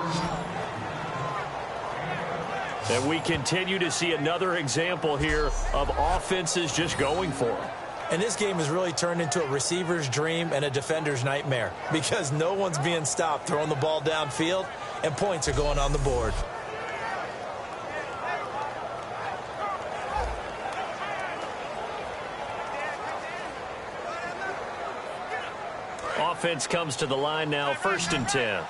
And we continue to see another example here of offenses just going for it. And this game has really turned into a receiver's dream and a defender's nightmare because no one's being stopped throwing the ball downfield, and points are going on the board. Offense comes to the line now, 1st and 10.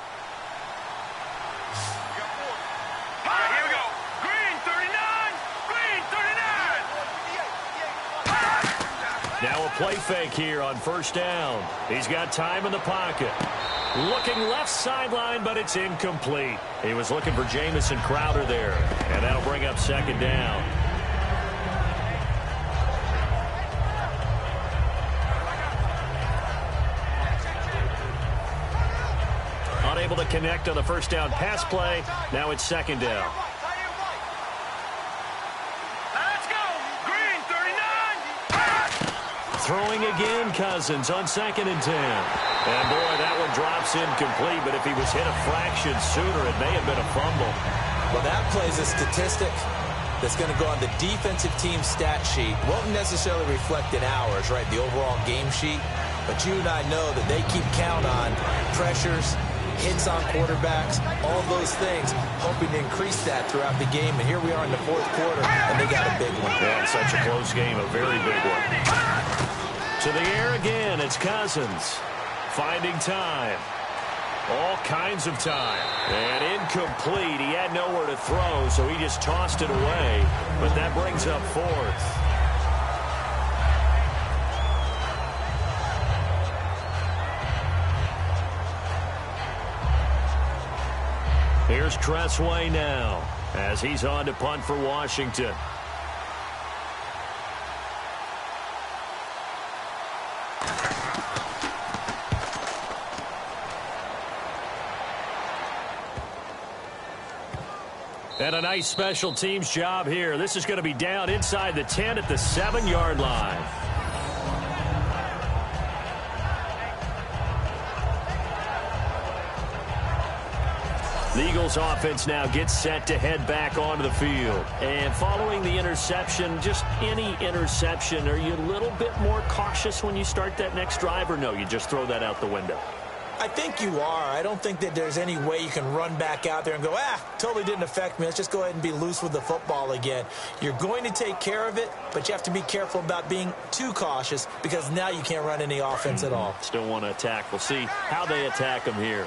Now a play fake here on 1st down. He's got time in the pocket. Looking left sideline, but it's incomplete. He was looking for Jamison Crowder there, and that'll bring up 2nd down. Unable to connect on the 1st down pass play. Now it's 2nd down. Throwing again, Cousins on 2nd and 10. And boy, that one drops incomplete, but if he was hit a fraction sooner, it may have been a fumble. Well, that plays a statistic that's going to go on the defensive team stat sheet. Won't necessarily reflect in ours, right, the overall game sheet. But you and I know that they keep count on pressures, hits on quarterbacks, all those things, hoping to increase that throughout the game. And here we are in the 4th quarter, and they got a big one. Yeah, it's such a close game, a very big one. To the air again, it's Cousins. Finding time. All kinds of time. And incomplete. He had nowhere to throw, so he just tossed it away. But that brings up 4th. Here's Tressway now as he's on to punt for Washington. And a nice special teams job here. This is going to be down inside the 10 at the 7-yard line. The Eagles offense now gets set to head back onto the field. And following the interception, just any interception, are you a little bit more cautious when you start that next drive, or no, you just throw that out the window? I think you are. I don't think that there's any way you can run back out there and go, totally didn't affect me. Let's just go ahead and be loose with the football again. You're going to take care of it, but you have to be careful about being too cautious because now you can't run any offense at all. Still want to attack. We'll see how they attack them here.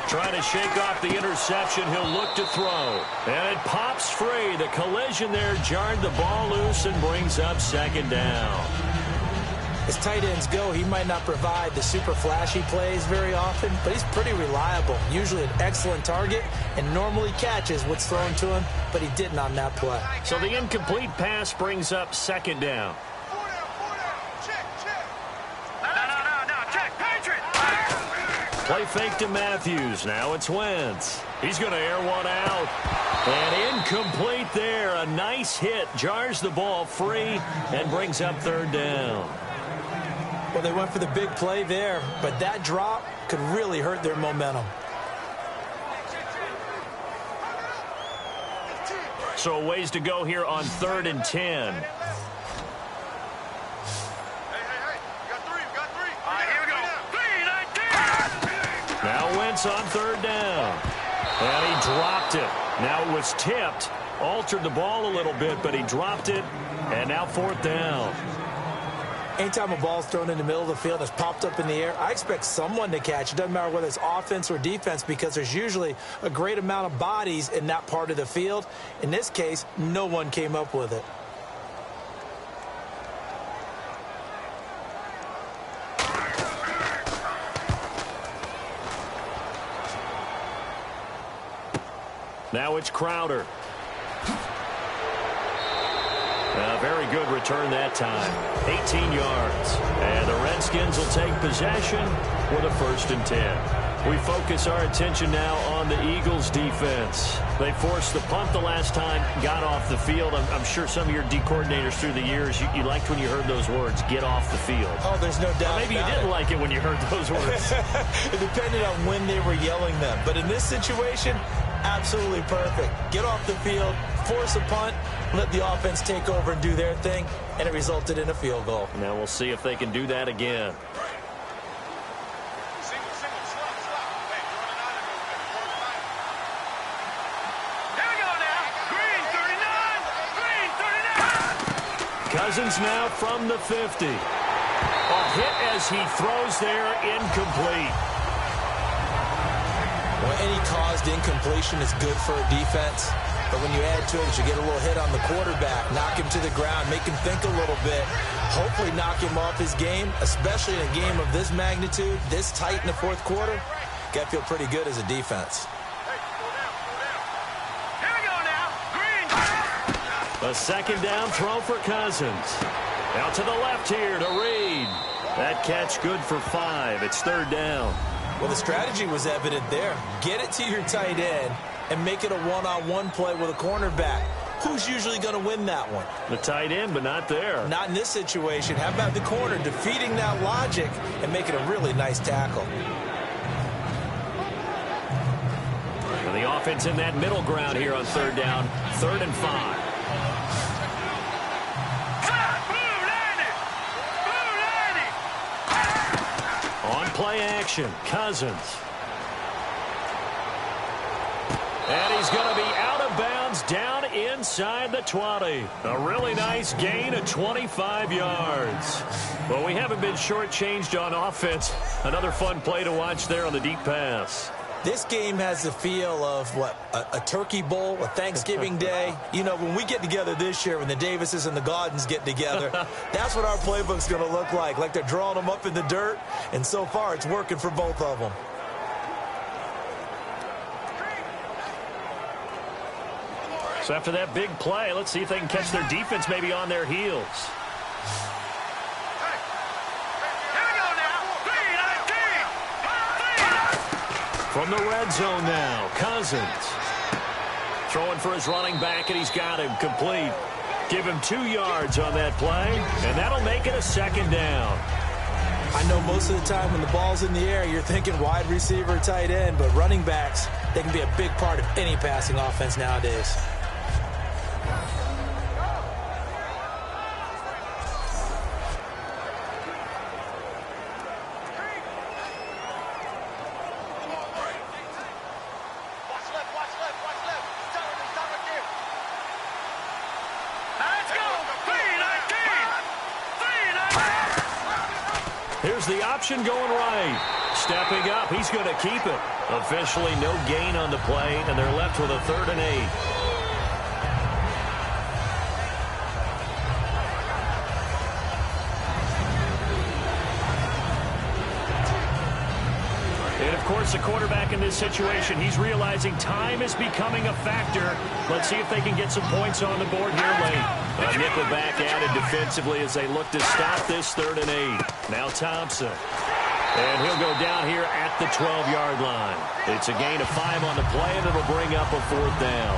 Trying to shake off the interception. He'll look to throw. And it pops free. The collision there jarred the ball loose and brings up 2nd down. As tight ends go, he might not provide the super flashy plays very often, but he's pretty reliable. Usually an excellent target and normally catches what's thrown to him, but he didn't on that play. So the incomplete pass brings up 2nd down. Play fake to Matthews. Now it's Wentz. He's going to air one out. And incomplete there. A nice hit. Jars the ball free and brings up 3rd down. Well, they went for the big play there, but that drop could really hurt their momentum. So a ways to go here on 3rd and 10. Now Wentz on 3rd down. And he dropped it. Now it was tipped. Altered the ball a little bit, but he dropped it. And now 4th down. Anytime a ball's thrown in the middle of the field and it's popped up in the air, I expect someone to catch. It doesn't matter whether it's offense or defense because there's usually a great amount of bodies in that part of the field. In this case, no one came up with it. Now it's Crowder. A very good return that time. 18 yards. And the Redskins will take possession with a 1st and 10. We focus our attention now on the Eagles' defense. They forced the punt the last time, got off the field. I'm sure some of your D coordinators through the years, you liked when you heard those words, get off the field. Oh, there's no doubt. Or maybe you didn't like it when you heard those words. It depended on when they were yelling them. But in this situation, absolutely perfect. Get off the field, force a punt, let the offense take over and do their thing, and it resulted in a field goal. Now we'll see if they can do that again. Cousins now from the 50. A hit as he throws there, incomplete. Well, any caused incompletion is good for a defense. But when you add to it, you get a little hit on the quarterback, knock him to the ground, make him think a little bit, hopefully knock him off his game, especially in a game of this magnitude, this tight in the fourth quarter. Got to feel pretty good as a defense. A second down throw for Cousins. Out to the left here to Reed. That catch good for 5. It's third down. Well, the strategy was evident there. Get it to your tight end and make it a one-on-one play with a cornerback. Who's usually going to win that one? The tight end, but not there. Not in this situation. How about the corner defeating that logic and making a really nice tackle? And the offense in that middle ground here on third down. 3rd and 5. On play action, Cousins. And he's going to be out of bounds down inside the 20. A really nice gain of 25 yards. Well, we haven't been shortchanged on offense. Another fun play to watch there on the deep pass. This game has the feel of, a turkey bowl, a Thanksgiving day. You know, when we get together this year, when the Davises and the Gaudens get together, that's what our playbook's going to look like they're drawing them up in the dirt, and so far it's working for both of them. So after that big play, let's see if they can catch their defense maybe on their heels. From the red zone now, Cousins. Throwing for his running back, and he's got him complete. Give him 2 yards on that play, and that'll make it a second down. I know most of the time when the ball's in the air, you're thinking wide receiver, tight end, but running backs, they can be a big part of any passing offense nowadays. Here's the option going right. Stepping up, he's going to keep it. Officially no gain on the play, and they're left with a 3rd and 8. And, of course, the quarterback in this situation, he's realizing time is becoming a factor. Let's see if they can get some points on the board here late. A nickelback added defensively as they look to stop this 3rd and 8. Now Thompson. And he'll go down here at the 12-yard line. It's a gain of 5 on the play, and it'll bring up a 4th down.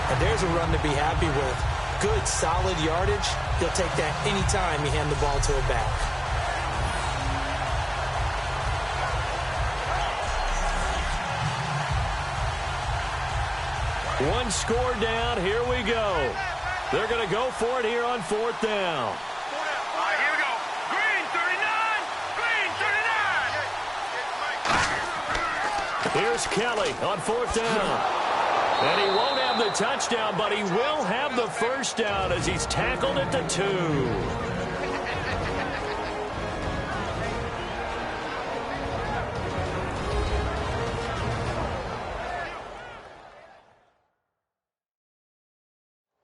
And there's a run to be happy with. Good, solid yardage. He'll take that anytime you hand the ball to a back. One score down. Here we go. They're going to go for it here on 4th down. Here we go. Green 39. Green 39. Here's Kelly on 4th down. And he won't have the touchdown, but he will have the first down as he's tackled at the 2.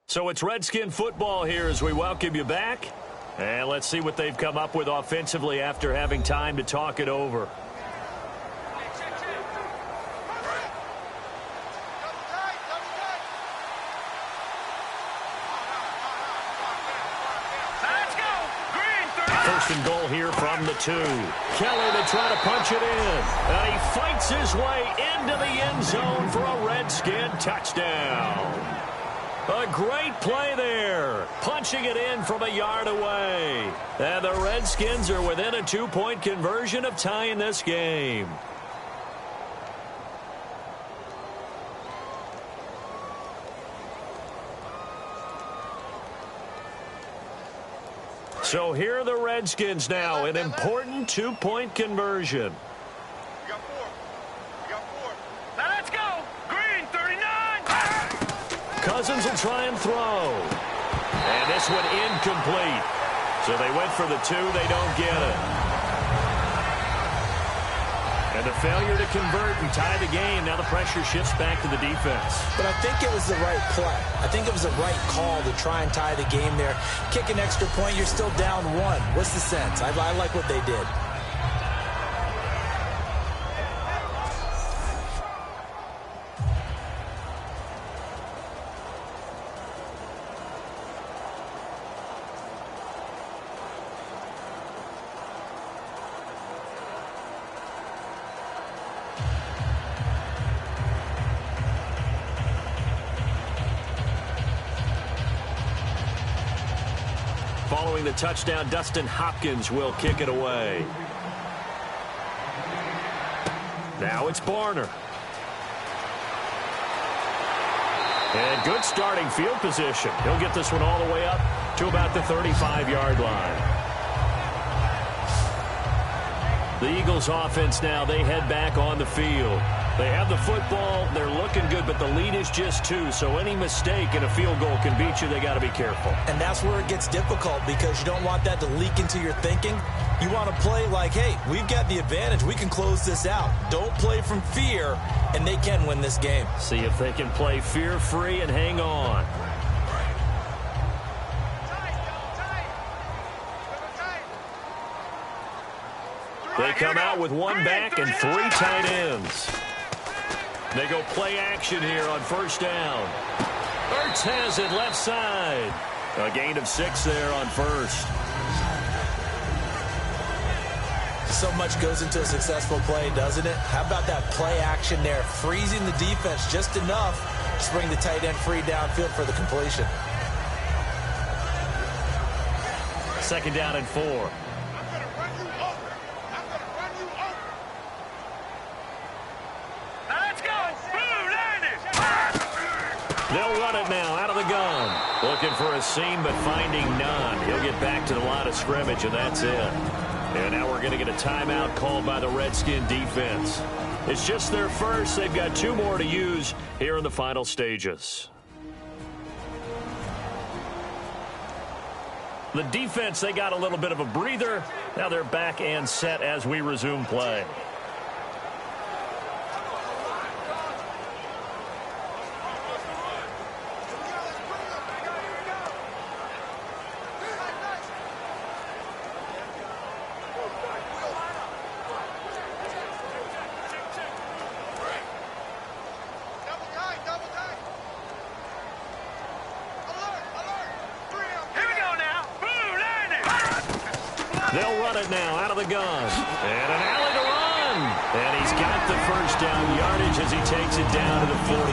So it's Redskin football here as we welcome you back. And let's see what they've come up with offensively after having time to talk it over. first and goal here from the 2. Kelly to try to punch it in. And he fights his way into the end zone for a Redskin touchdown. A great play there. Punching it in from a yard away. And the Redskins are within a 2-point conversion of tying this game. So here are the Redskins now, an important 2-point conversion. We got 4. We got 4. Now let's go. Green, 39. Cousins will try and throw. And this one incomplete. So they went for the 2. They don't get it. And the failure to convert and tie the game. Now the pressure shifts back to the defense. But I think it was the right play. I think it was the right call to try and tie the game there. Kick an extra point, you're still down 1. What's the sense? I like what they did. Following the touchdown, Dustin Hopkins will kick it away. Now it's Barner. And good starting field position. He'll get this one all the way up to about the 35-yard line. The Eagles offense now, they head back on the field. They have the football. They're looking good, but the lead is just 2. So any mistake in a field goal can beat you. They got to be careful. And that's where it gets difficult because you don't want that to leak into your thinking. You want to play like, hey, we've got the advantage. We can close this out. Don't play from fear, and they can win this game. See if they can play fear-free and hang on. They come out with 1 back and 3 tight ends. They go play action here on first down. Ertz has it left side. A gain of 6 there on first. So much goes into a successful play, doesn't it? How about that play action there? Freezing the defense just enough to bring the tight end free downfield for the completion. Second down and 4. They'll run it now out of the gun. Looking for a seam, but finding none. He'll get back to the line of scrimmage, and that's it. And now we're going to get a timeout called by the Redskin defense. It's just their first. They've got 2 more to use here in the final stages. The defense, they got a little bit of a breather. Now they're back and set as we resume play. They'll run it now out of the gun. And an alley to run. And he's got the first down yardage as he takes it down to the 49.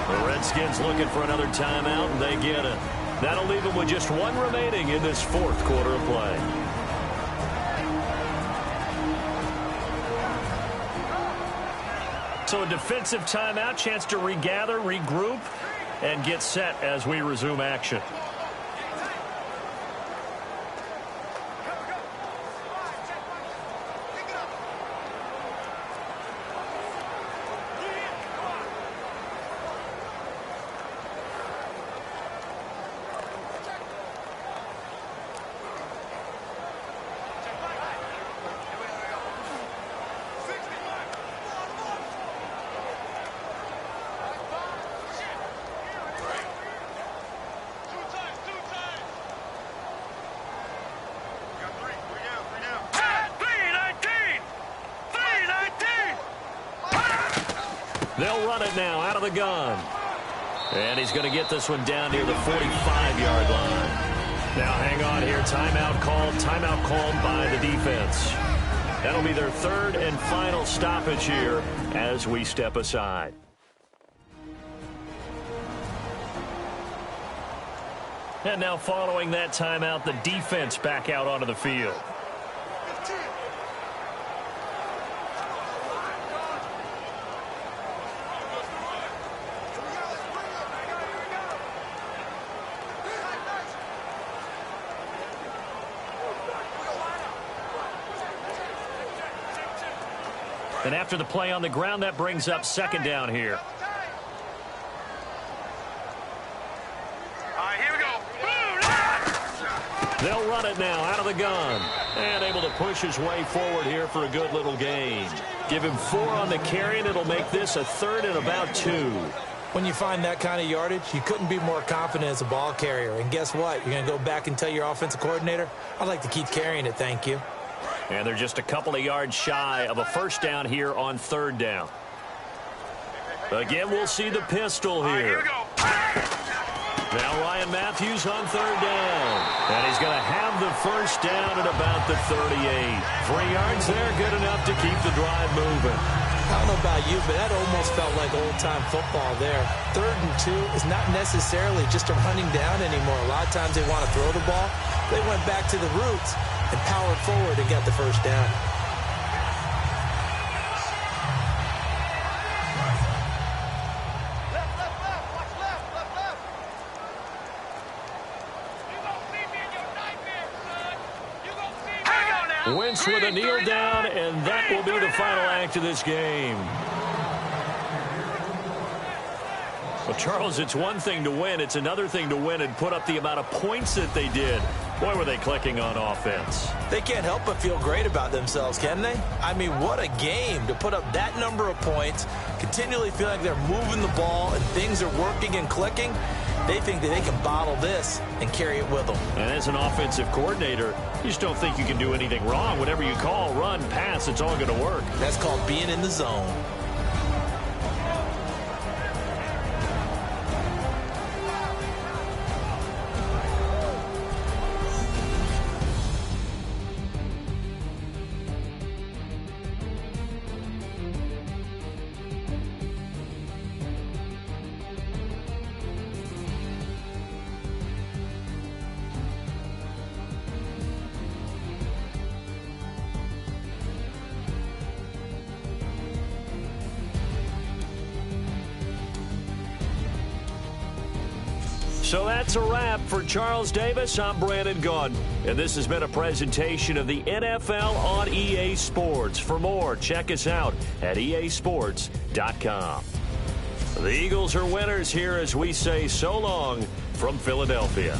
The Redskins looking for another timeout, and they get it. That'll leave them with just 1 remaining in this 4th quarter of play. So a defensive timeout, chance to regather, regroup, and get set as we resume action. They'll run it now out of the gun. And he's going to get this one down near the 45-yard line. Now hang on here. Timeout called by the defense. That'll be their third and final stoppage here as we step aside. And now following that timeout, the defense back out onto the field. And after the play on the ground, that brings up second down here. They'll run it now out of the gun. And able to push his way forward here for a good little gain. Give him 4 on the carry, and it'll make this a third and about 2. When you find that kind of yardage, you couldn't be more confident as a ball carrier. And guess what? You're going to go back and tell your offensive coordinator, I'd like to keep carrying it, thank you. And they're just a couple of yards shy of a first down here on third down. Again, we'll see the pistol here. Now Ryan Matthews on third down. And he's going to have the first down at about the 38. 3 yards there, good enough to keep the drive moving. I don't know about you, but that almost felt like old-time football there. 3rd and 2 is not necessarily just a running down anymore. A lot of times they want to throw the ball. They went back to the roots and powered forward and got the first down. Wentz with a kneel down, and that will be the final act of this game. Well, Charles, it's one thing to win. It's another thing to win and put up the amount of points that they did. Boy, were they clicking on offense. They can't help but feel great about themselves, can they? I mean, what a game to put up that number of points, continually feel like they're moving the ball and things are working and clicking. They think that they can bottle this and carry it with them. And as an offensive coordinator, you just don't think you can do anything wrong. Whatever you call, run, pass, it's all going to work. That's called being in the zone. So that's a wrap for Charles Davis. I'm Brandon Gaudin, and this has been a presentation of the NFL on EA Sports. For more, check us out at easports.com. The Eagles are winners here as we say so long from Philadelphia.